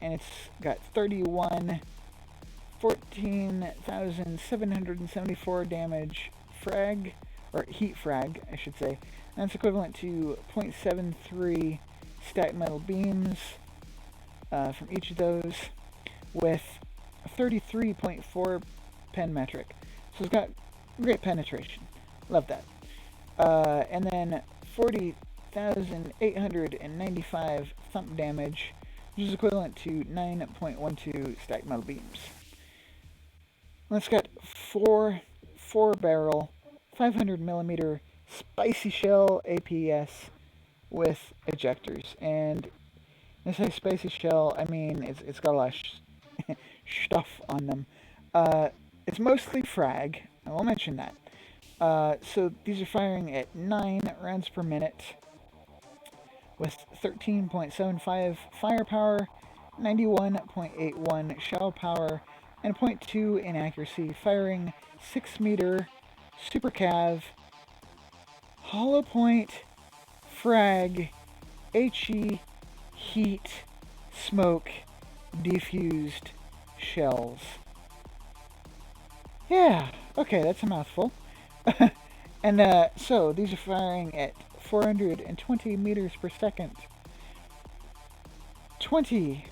and it's got 14,774 damage frag, or heat frag, I should say. And that's equivalent to 0.73 stacked metal beams from each of those, with 33.4 pen metric. So it's got great penetration. Love that. And then 40,895 thump damage, which is equivalent to 9.12 stacked metal beams. And it's got four barrel, 500 millimeter spicy shell APS with ejectors. And when I say spicy shell, I mean it's got a lot of stuff on them. It's mostly frag. I will mention that. So these are firing at 9 rounds per minute with 13.75 firepower, 91.81 shell power, and 0.2 in accuracy, firing 6 meter super cav hollow point frag HE heat smoke diffused shells. Yeah, Okay, that's a mouthful. And so these are firing at 420 meters per second. 20,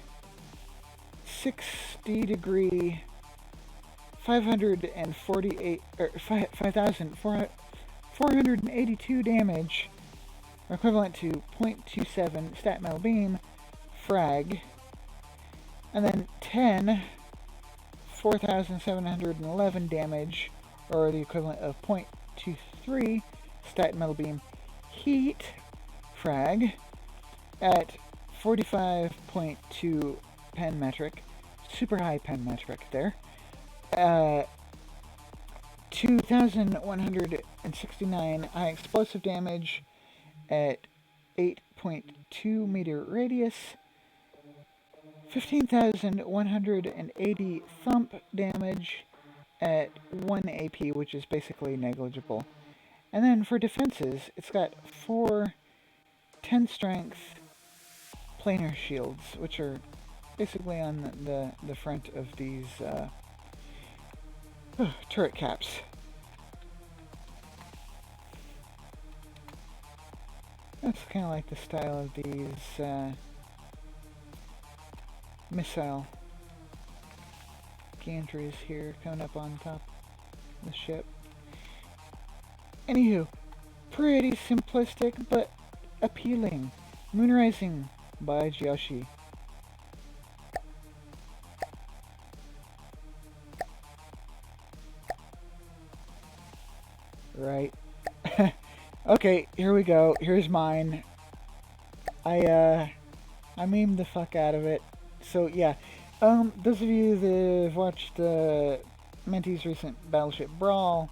60-degree, 548 or 5,482 damage, equivalent to 0.27 stat metal beam frag, and then 10, 4,711 damage, or the equivalent of 0.23 stat metal beam heat frag at 45.2 pen metric, super high pen metric there. 2,169 high explosive damage at 8.2 meter radius. 15,180 thump damage at 1 AP, which is basically negligible. And then for defenses, it's got 4 10 strength planar shields, which are basically on the front of these turret caps. That's kind of like the style of these missile gantries here coming up on top of the ship. Anywho, pretty simplistic but appealing. Moonrising by Joshi. Right. Okay, here we go. Here's mine. I memed the fuck out of it. So yeah, those of you that have watched Menti's recent Battleship Brawl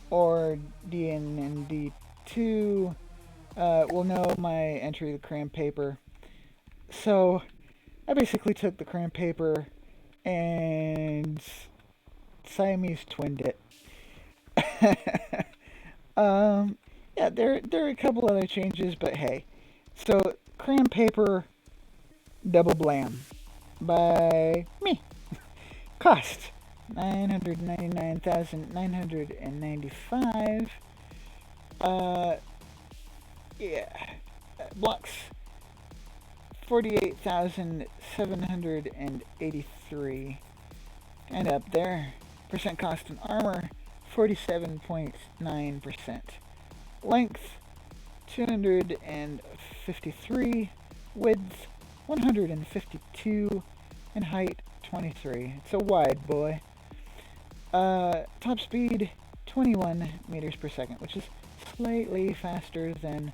or D&D 2 will know my entry of the crayon paper. So I basically took the crayon paper and Siamese twinned it. Yeah, there are a couple other changes, but hey. So, crayon paper double blam by me. Cost $999,995. Yeah. Blocks 48,783. And up there. Percent cost in armor 47.9%. Length 253. Width 152. And height 23. It's a wide boy. Top speed 21 meters per second, which is slightly faster than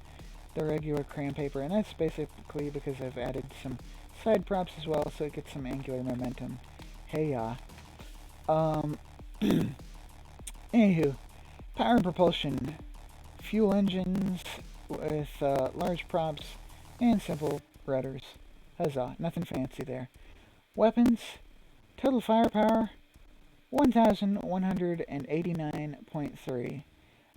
the regular crayon paper, and that's basically because I've added some side props as well, so it gets some angular momentum. Hey ya. Anywho, power and propulsion, fuel engines with large props and simple rudders. Huzzah, nothing fancy there. Weapons, total firepower 1,189.3,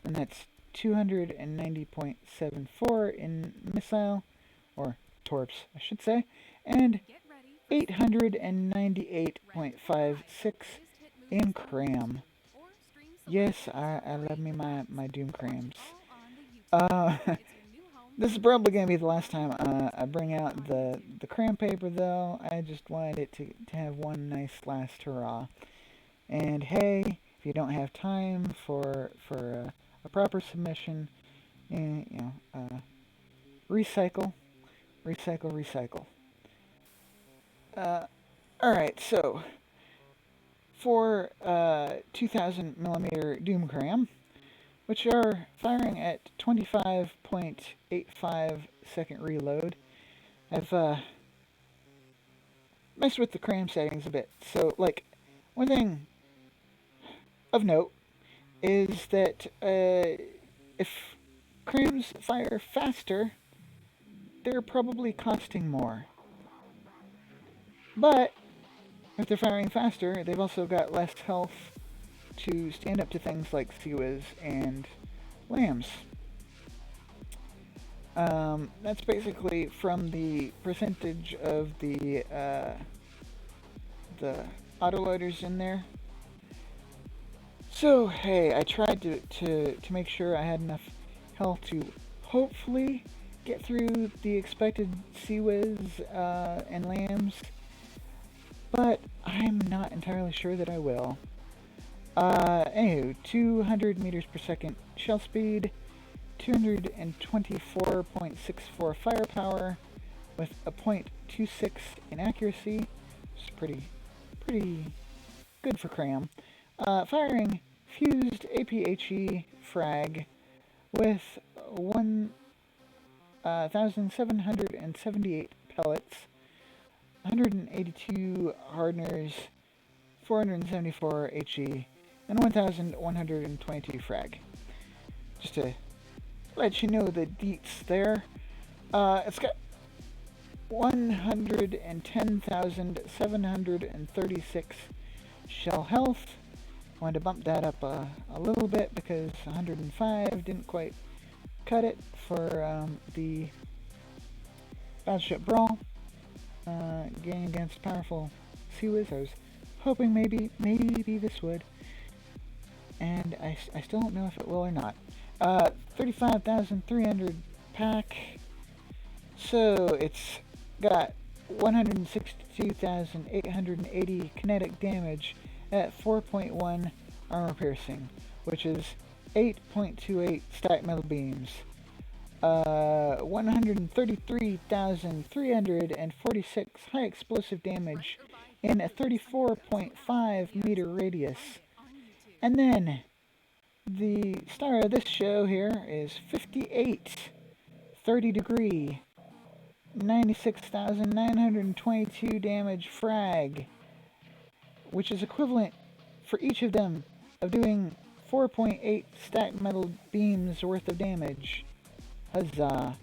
and that's 290.74 in missile, or torps, I should say, and 898.56 in cram. Yes, I love me my Doom crams. This is probably going to be the last time I bring out the cram paper, though. I just wanted it to have one nice last hurrah. And hey, if you don't have time for a proper submission, recycle. Alright, so for 2000 millimeter Doom Cram, which are firing at 25.85 second reload, I've messed with the cram settings a bit. So, like, one thing of note is that if crams fire faster, they're probably costing more. But if they're firing faster, they've also got less health to stand up to things like Siwas and Lambs. That's basically from the percentage of the autoloaders in there. So, hey, I tried to make sure I had enough health to hopefully get through the expected Seawiz and lambs, but I'm not entirely sure that I will. Anywho, 200 meters per second shell speed, 224.64 firepower, with a .26 in accuracy, which is pretty good for cram. Firing fused ep0 frag with 1,778 pellets, 182 hardeners, 474 HE, and 1,122 frag. Just to let you know the deets there. It's got 110,736 shell health. Wanted to bump that up a little bit because 105 didn't quite cut it for the Battleship Brawl. Game against powerful Seawiz. I was hoping maybe this would. And I still don't know if it will or not. 35,300 pack. So it's got 162,880 kinetic damage at 4.1 armor piercing, which is 8.28 stack metal beams. 133,346 high explosive damage in a 34.5 meter radius. And then the star of this show here is 58, 30 degree, 96,922 damage frag, which is equivalent for each of them of doing 4.8 stack metal beams worth of damage. Huzzah.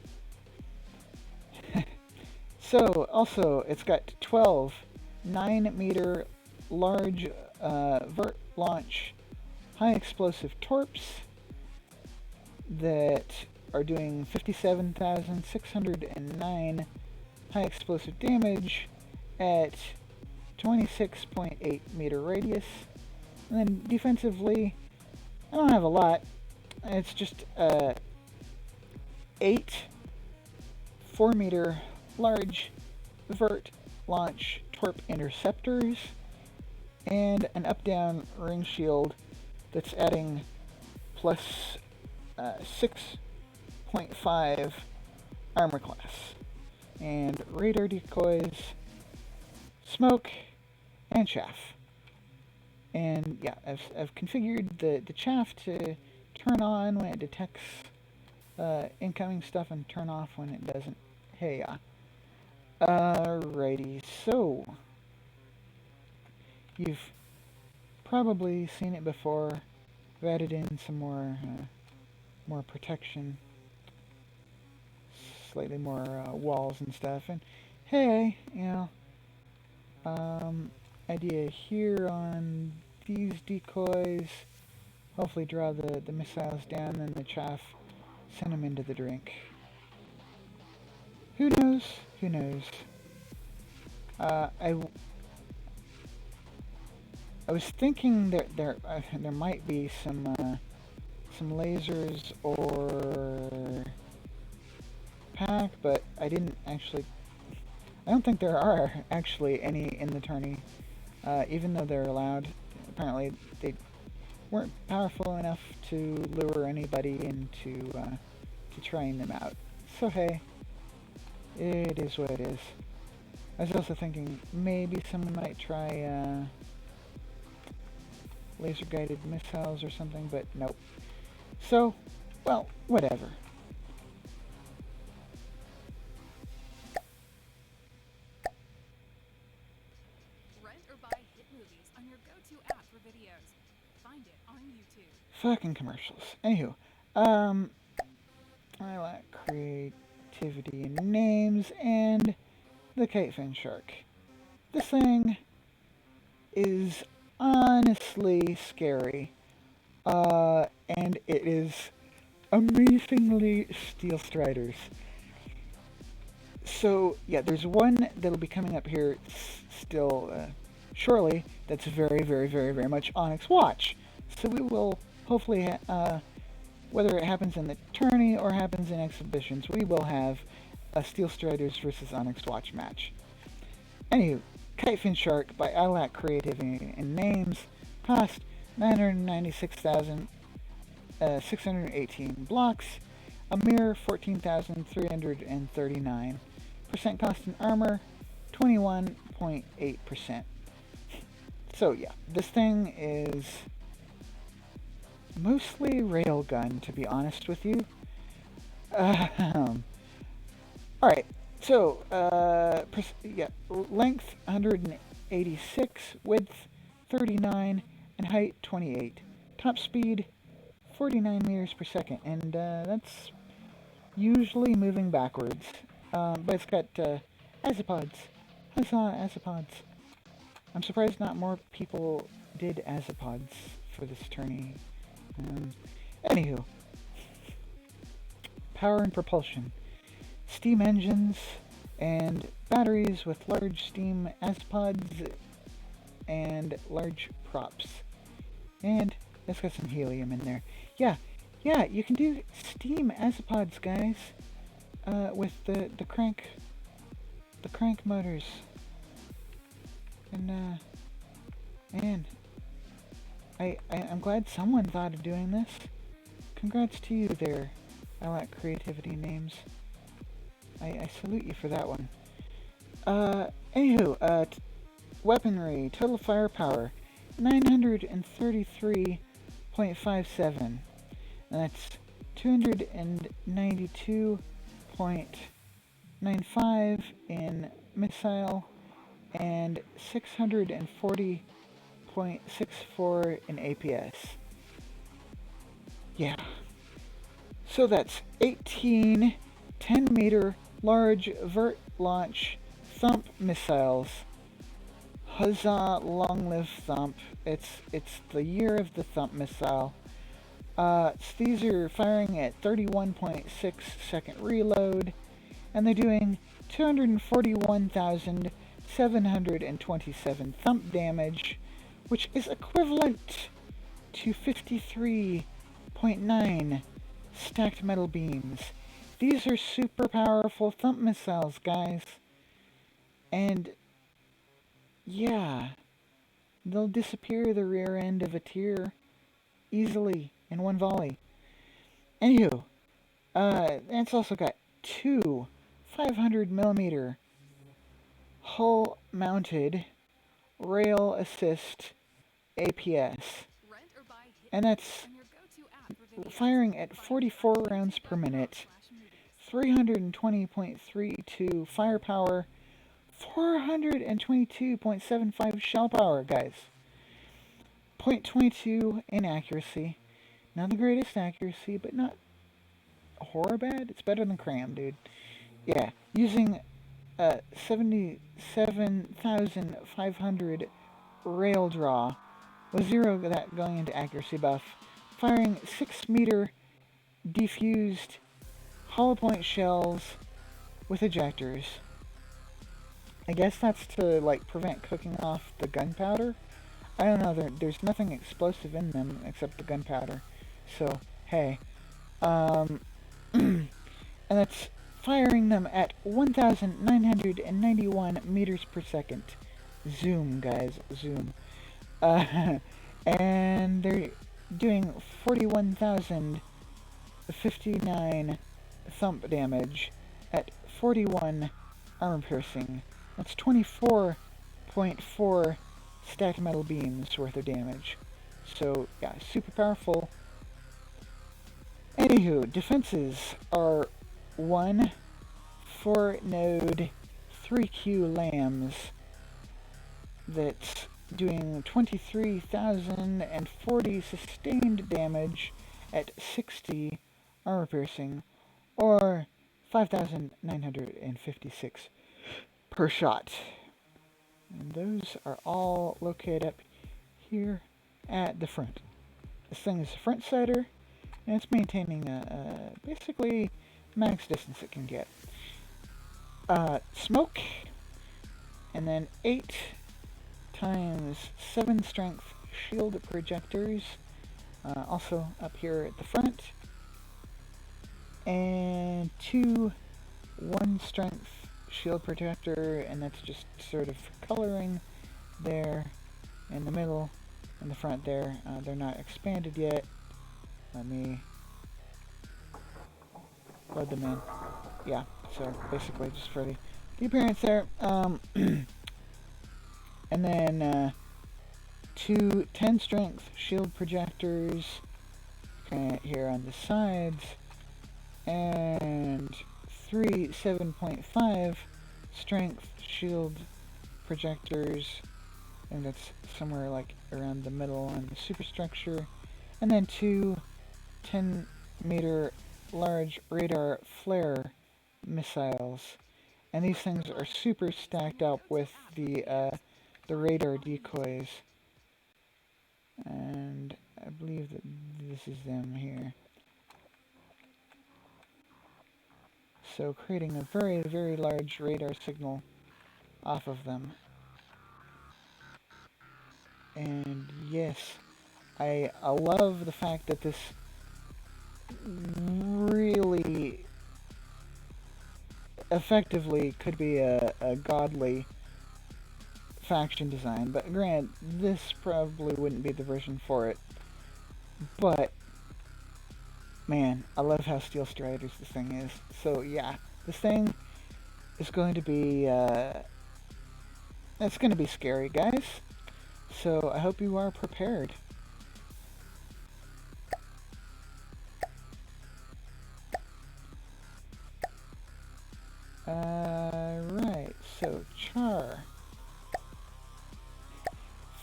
So, also, it's got 12 9-meter large vert launch high explosive torps that are doing 57,609 high explosive damage at 26.8 meter radius. And then defensively, I don't have a lot. It's just 8 4-meter large vert launch torp interceptors and an up-down ring shield that's adding plus 6.5 armor class, and radar decoys, smoke, and chaff. And yeah, I've configured the chaff to turn on when it detects incoming stuff and turn off when it doesn't. Hey, alrighty, so you've probably seen it before. I've added in some more protection, slightly more walls and stuff. And hey, you know, idea here on these decoys. Hopefully, draw the missiles down, and the chaff send them into the drink. Who knows? Who knows? I was thinking there might be some lasers or pack, but I didn't actually. I don't think there are actually any in the tourney, even though they're allowed. Apparently, they weren't powerful enough to lure anybody into to trying them out. So hey, it is what it is. I was also thinking maybe someone might try laser-guided missiles or something, but nope. So, well, whatever. Rent or buy hit movies on your go-to app for videos. Find it on YouTube. Fucking commercials. Anywho, I lack creativity in names and the kitefin shark. This thing is honestly scary, and it is amazingly Steel Striders. So yeah, there's one that'll be coming up here still shortly. That's very, very, very, very much Onyx Watch. So we will hopefully, whether it happens in the tourney or happens in exhibitions, we will have a Steel Striders versus Onyx Watch match. Anywho, Kitefin Shark by Alac Creativity and Names cost 996,618 blocks, a mere 14,339. Percent cost in armor, 21.8%. So yeah, this thing is mostly railgun, to be honest with you. Alright, so, length 186, width 39, and height 28. Top speed 49 meters per second, and that's usually moving backwards. But it's got azipods. Huzzah, azipods. I'm surprised not more people did azipods for this tourney. Anywho, power and propulsion. Steam engines and batteries with large steam azipods and large props. And it's got some helium in there. Yeah, you can do steam azipods, guys, with the crank motors. And man, I'm glad someone thought of doing this. Congrats to you there. I like creativity names. I salute you for that one. Anywho, weaponry, total firepower, 933.57. And that's 292.95 in missile and 640.64 in APS. Yeah. So that's 18 10-meter large vert launch thump missiles. Huzzah, long live thump. It's the year of the thump missile. These are firing at 31.6 second reload, and they're doing 241,727 thump damage, which is equivalent to 53.9 stacked metal beams. These are super powerful thump missiles, guys. And yeah, they'll disappear the rear end of a tier easily in one volley. Anywho, it's also got two 500mm hull-mounted rail assist APS, and that's firing at 44 rounds per minute, 320.32 firepower, 422.75 shell power, guys. 0.22 in accuracy. Not the greatest accuracy, but not horror bad. It's better than cram, dude. Yeah, using 77,500 rail draw with zero of that going into accuracy buff, firing 6-meter defused hollow point shells with ejectors. I guess that's to like prevent cooking off the gunpowder. I don't know, there's nothing explosive in them except the gunpowder. So, hey. And that's firing them at 1,991 meters per second. Zoom, guys, zoom. And they're doing 41,059 thump damage at 41 armor piercing. That's 24.4 stacked metal beams worth of damage. So, yeah, super powerful. Anywho, defenses are 1 4-node 3Q lambs that's doing 23,040 sustained damage at 60 armor piercing, or 5,956 per shot. And those are all located up here at the front. This thing is a front sighter, and it's maintaining a basically max distance it can get. Smoke, and then 8 times 7 strength shield projectors Also up here at the front. And 2 1 strength shield protector, and that's just sort of coloring there in the middle, in the front there. They're not expanded yet. Let me load them in. Yeah, so basically just for the appearance there. And then 2 10 strength shield projectors here on the sides, and 3 7.5 strength shield projectors, and that's somewhere like around the middle on the superstructure, and then 2 10-meter large radar flare missiles, and these things are super stacked up with the radar decoys, and I believe that this is them here. So creating a very, very large radar signal off of them. And yes, I love the fact that this really effectively could be a godly faction design, but granted, this probably wouldn't be the version for it. But man, I love how Steel Striders this thing is. So yeah, this thing is going to be it's going to be scary, guys. So I hope you are prepared. Right, so Char.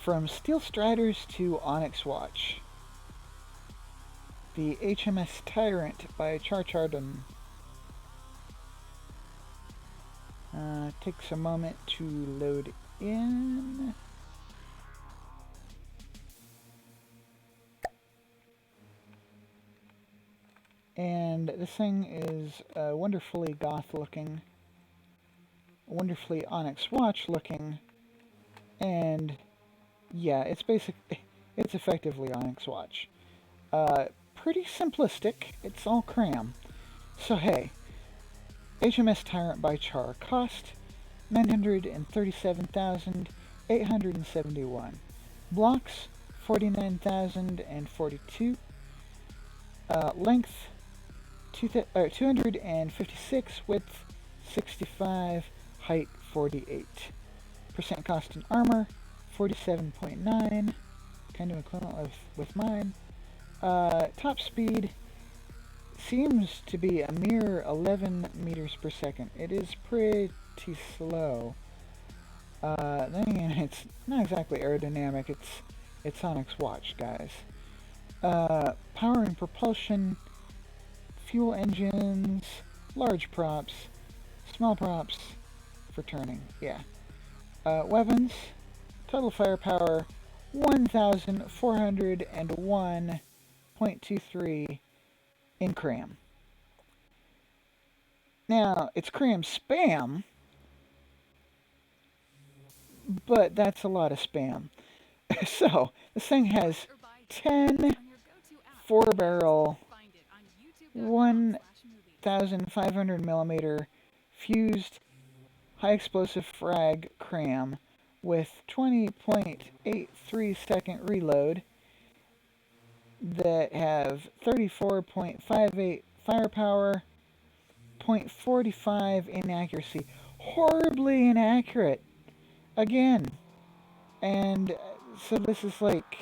From Steel Striders to Onyx Watch. The HMS Tyrant by Char Chardon. Takes a moment to load in. And this thing is wonderfully goth looking, wonderfully Onyx Watch looking, and yeah, it's effectively Onyx Watch. Pretty simplistic, it's all cram. So hey, HMS Tyrant by Char cost 937,871. Blocks 49,042. Length 256, width 65, height 48. Percent cost in armor 47.9, kind of equivalent with mine. Top speed seems to be a mere 11 meters per second. It is pretty slow. Then again, it's not exactly aerodynamic. It's Onyx Watch, guys. Power and propulsion, fuel engines, large props, small props for turning. Yeah. Weapons, total firepower 1,401.23 in cram. Now, it's cram spam, but that's a lot of spam. So, this thing has 10 4-barrel 1,500 millimeter fused high explosive frag cram with 20.83 second reload that have 34.58 firepower, 0.45 inaccuracy. Horribly inaccurate. Again. And so this is like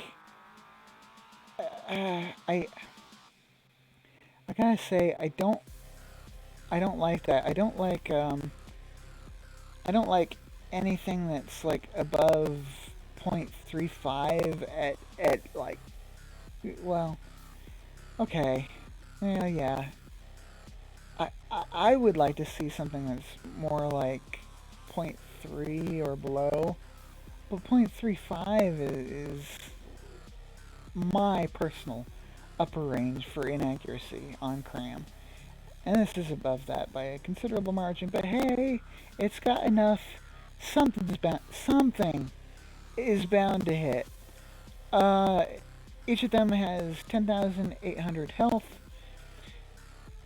I gotta say I don't like that. I don't like anything that's like above 0.35 at like, well, okay, yeah. I would like to see something that's more like 0.3 or below, but 0.35 is my personal upper range for inaccuracy on cram. And this is above that by a considerable margin, but hey, it's got enough. Something is bound to hit. Each of them has 10,800 health,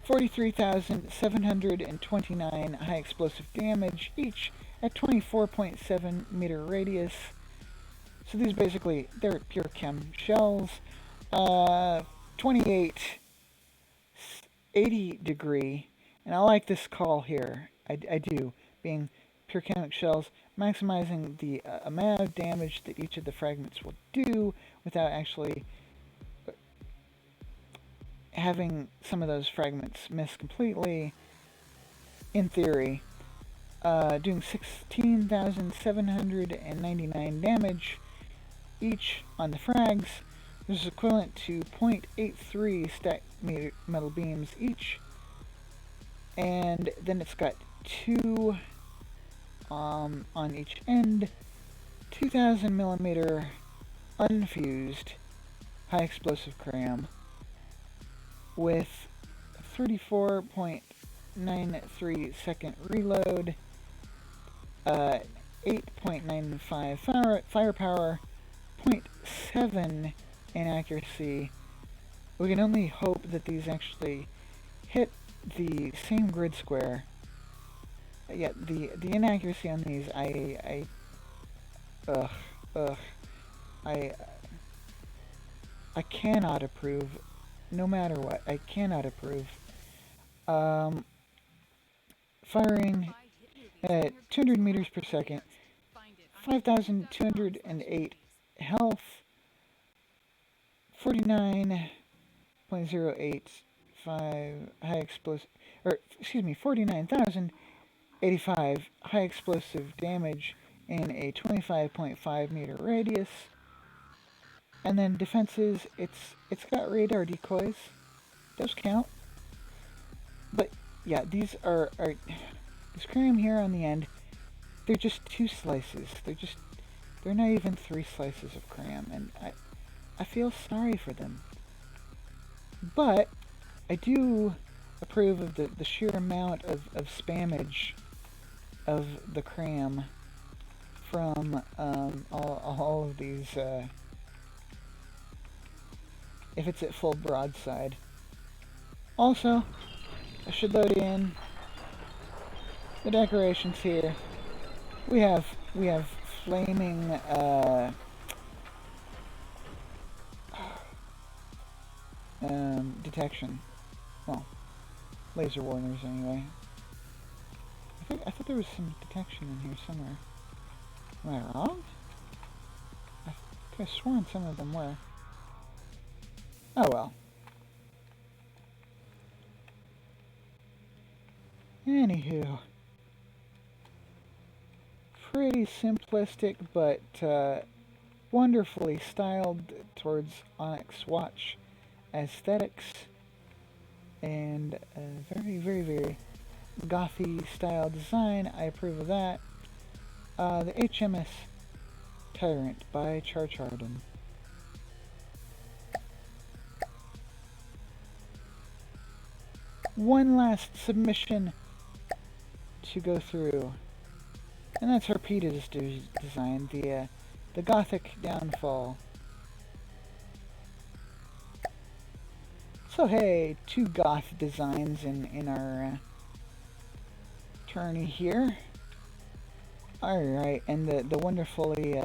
43,729 high explosive damage, each at 24.7 meter radius. So these basically, they're pure chem shells. 28, 80 degree, and I like this call here. I do, being pure chemic shells, maximizing the amount of damage that each of the fragments will do without actually having some of those fragments miss completely, in theory. Doing 16,799 damage each on the frags. This is equivalent to 0.83 stack metal beams each. And then it's got two on each end, 2,000 millimeter unfused high explosive cram with 34.93 second reload, 8.95 firepower, 0.7 inaccuracy. We can only hope that these actually hit the same grid square. Yeah, the inaccuracy on these, I cannot approve. No matter what, I cannot approve. Firing at 200 meters per second, 5,208 health, 49.085 high explosive, 49,085 high explosive damage in a 25.5 meter radius. And then defenses, it's got radar decoys. Those count. But yeah, these are this cram here on the end, they're just 2 slices. They're not even 3 slices of cram, and I feel sorry for them. But I do approve of the sheer amount of spammage of the cram from all of these, if it's at full broadside. Also, I should load in the decorations here. We have flaming detection. Well, laser warners anyway. I thought there was some detection in here somewhere. Am I wrong? I could have sworn some of them were. Oh well. Anywho. Pretty simplistic, but wonderfully styled towards Onyx Watch aesthetics. And very, very, very gothy style design. I approve of that. The HMS Tyrant by Charchardon. One last submission to go through, and that's Harpeda's design, the Gothic Downfall. So hey, 2 goth designs in our tourney here. Alright, and the wonderfully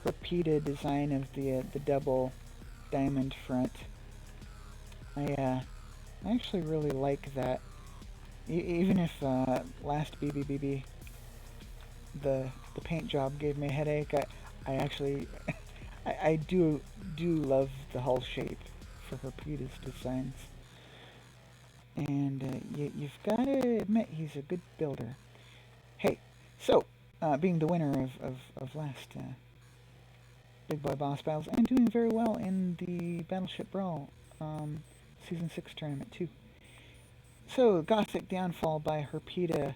Harpeda design of the double diamond front. I actually really like that. Even if last BBBB the paint job gave me a headache, I actually I do love the hull shape for Harpeda's designs. And you've got to admit he's a good builder. Hey, so being the winner of last Big Boi Boss Battles and doing very well in the Battleship Brawl Season 6 tournament too. So, Gothic Downfall by Harpeda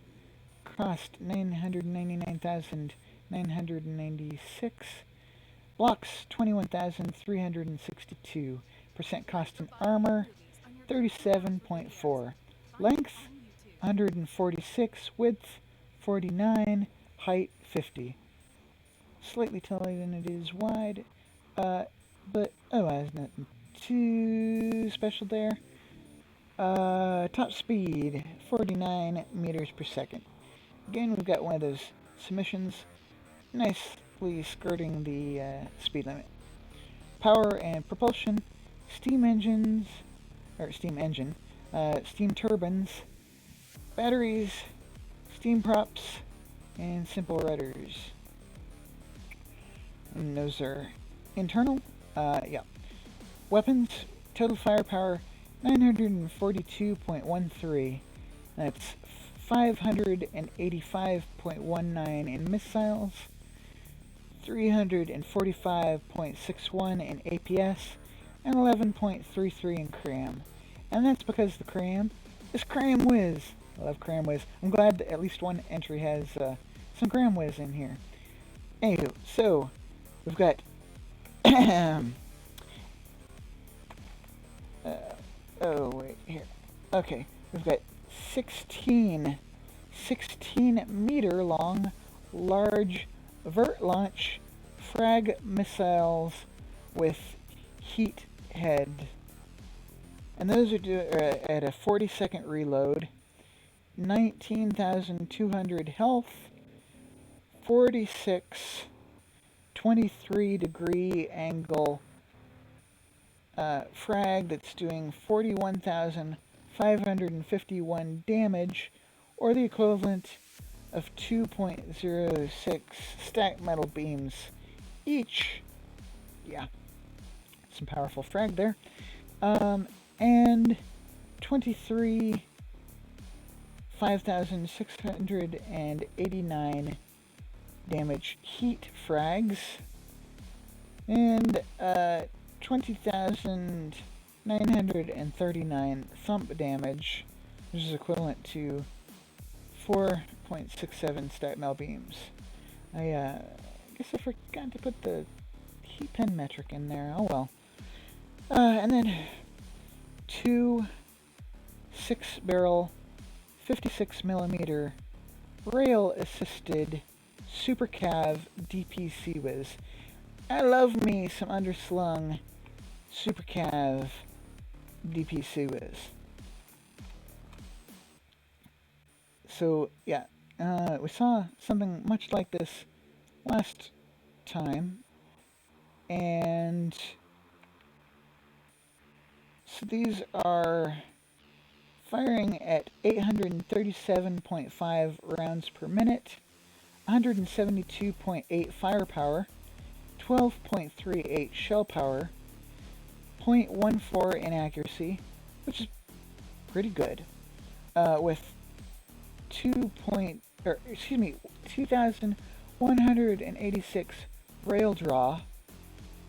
cost 999,996. Blocks 21,362. Percent cost in armor 37.4. Length 146. Width 49. Height 50. Slightly taller than it is wide. but otherwise nothing too special there. Top speed, 49 meters per second. Again, we've got one of those submissions, nicely skirting the speed limit. Power and propulsion, steam engines, or steam engine, steam turbines, batteries, steam props, and simple rudders. And those are internal. Yeah. Weapons, total firepower, 942.13. That's 585.19 in missiles, 345.61 in APS, and 11.33 in cram. And that's because the cram is Cram Whiz. I love Cram Whiz. I'm glad that at least one entry has some Cram Whiz in here. Anywho, so we've got oh wait, here. Okay, we've got 16 meter long large vert launch frag missiles with heat head. And those are at a 40-second reload, 19,200 health, 46 23-degree angle frag that's doing 41,551 damage, or the equivalent of 2.06 stacked metal beams each. Yeah, some powerful frag there. And 23 5,689 damage heat frags, and 20,939 thump damage, which is equivalent to 4.67 stacked metal beams. I guess I forgot to put the heat pen metric in there. Oh well. And then two 6-barrel 56mm rail assisted Super Cav DPC Whiz. I love me some underslung Super Cav DPC Whiz. So yeah, we saw something much like this last time, and so these are firing at 837.5 rounds per minute, 172.8 firepower, 12.38 shell power, 0.14 in accuracy, which is pretty good, with 2,186 rail draw,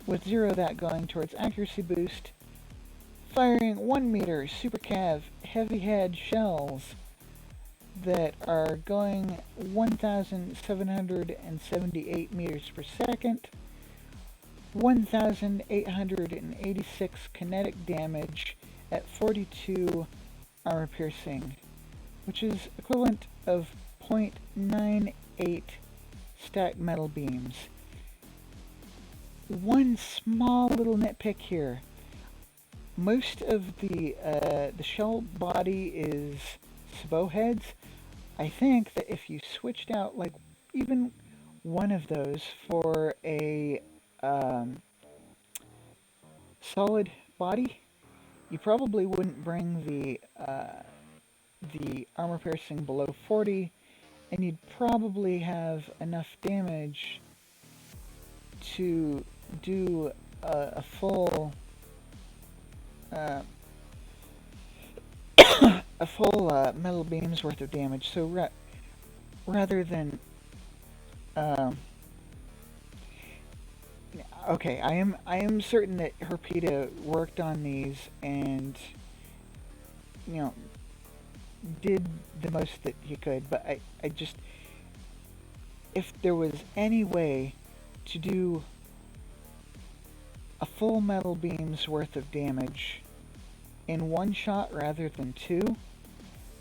with 0 of that going towards accuracy boost, firing 1 meter Super Cav heavy head shells that are going 1,778 meters per second, 1,886 kinetic damage at 42 armor piercing, which is equivalent of 0.98 stacked metal beams. One small little nitpick here. Most of the shell body is sabot heads. I think that if you switched out like even one of those for a solid body, you probably wouldn't bring the armor piercing below 40, and you'd probably have enough damage to do a full metal beam's worth of damage. So rather than okay, I am certain that Herpeta worked on these and did the most that he could, but I just, if there was any way to do a full metal beam's worth of damage in one shot rather than two,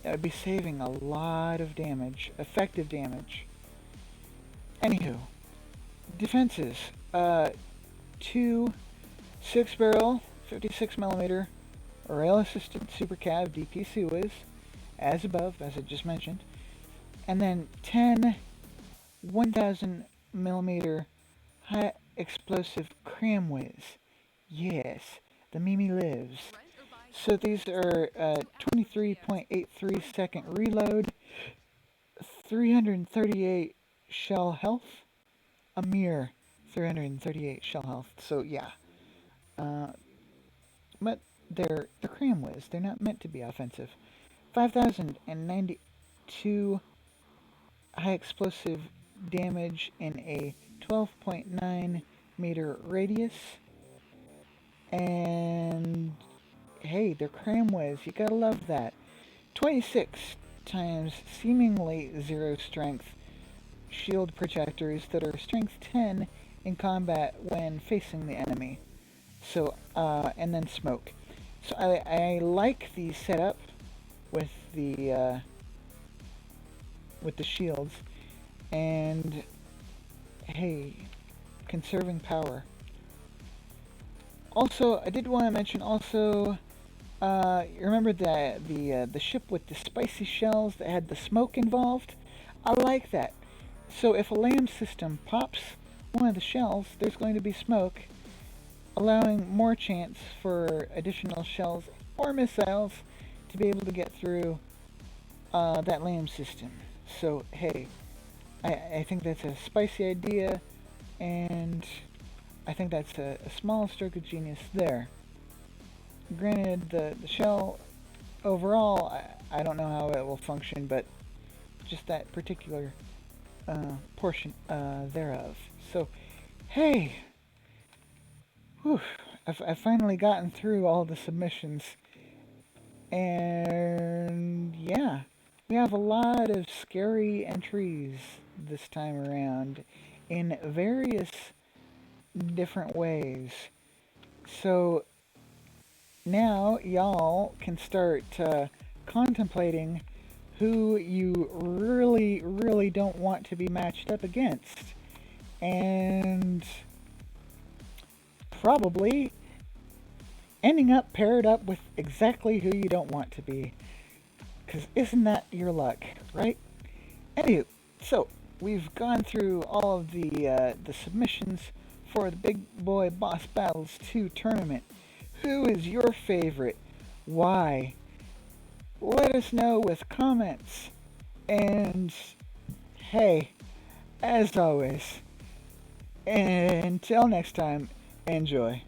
that would be saving a lot of damage, effective damage. Anywho, defenses. Two 6 barrel, 56mm, rail assisted super cab DPC whiz, as above, as I just mentioned. And then 10 1000mm high explosive cram whiz. Yes, the Mimi lives. Rent or buy So hit these movies on are your go-to app for videos. 23.83 Find it. second reload, 338 shell health, a mere 338 shell health. So yeah, uh, but they're cram whiz. They're not meant to be offensive. 5,092 high explosive damage in a 12.9 meter radius, and hey, they're cram whiz. You gotta love that. 26 times seemingly zero strength shield projectors that are strength 10 in combat when facing the enemy. So, and then smoke. So I like the setup with the shields, and hey, conserving power. Also, I did want to mention also. You remember the ship with the spicy shells that had the smoke involved? I like that. So if a LAM system pops one of the shells, there's going to be smoke, allowing more chance for additional shells or missiles to be able to get through that LAM system. So hey, I think that's a spicy idea, and I think that's a small stroke of genius there. Granted, the shell overall, I don't know how it will function, but just that particular portion thereof. So, hey, whew, I've finally gotten through all the submissions, and yeah, we have a lot of scary entries this time around in various different ways. So now y'all can start contemplating who you really, really don't want to be matched up against. And probably ending up paired up with exactly who you don't want to be. Because isn't that your luck, right? Anywho, so we've gone through all of the submissions for the Big Boi Boss Battles 2 tournament. Who is your favorite? Why? Let us know with comments. And hey, as always, until next time, enjoy.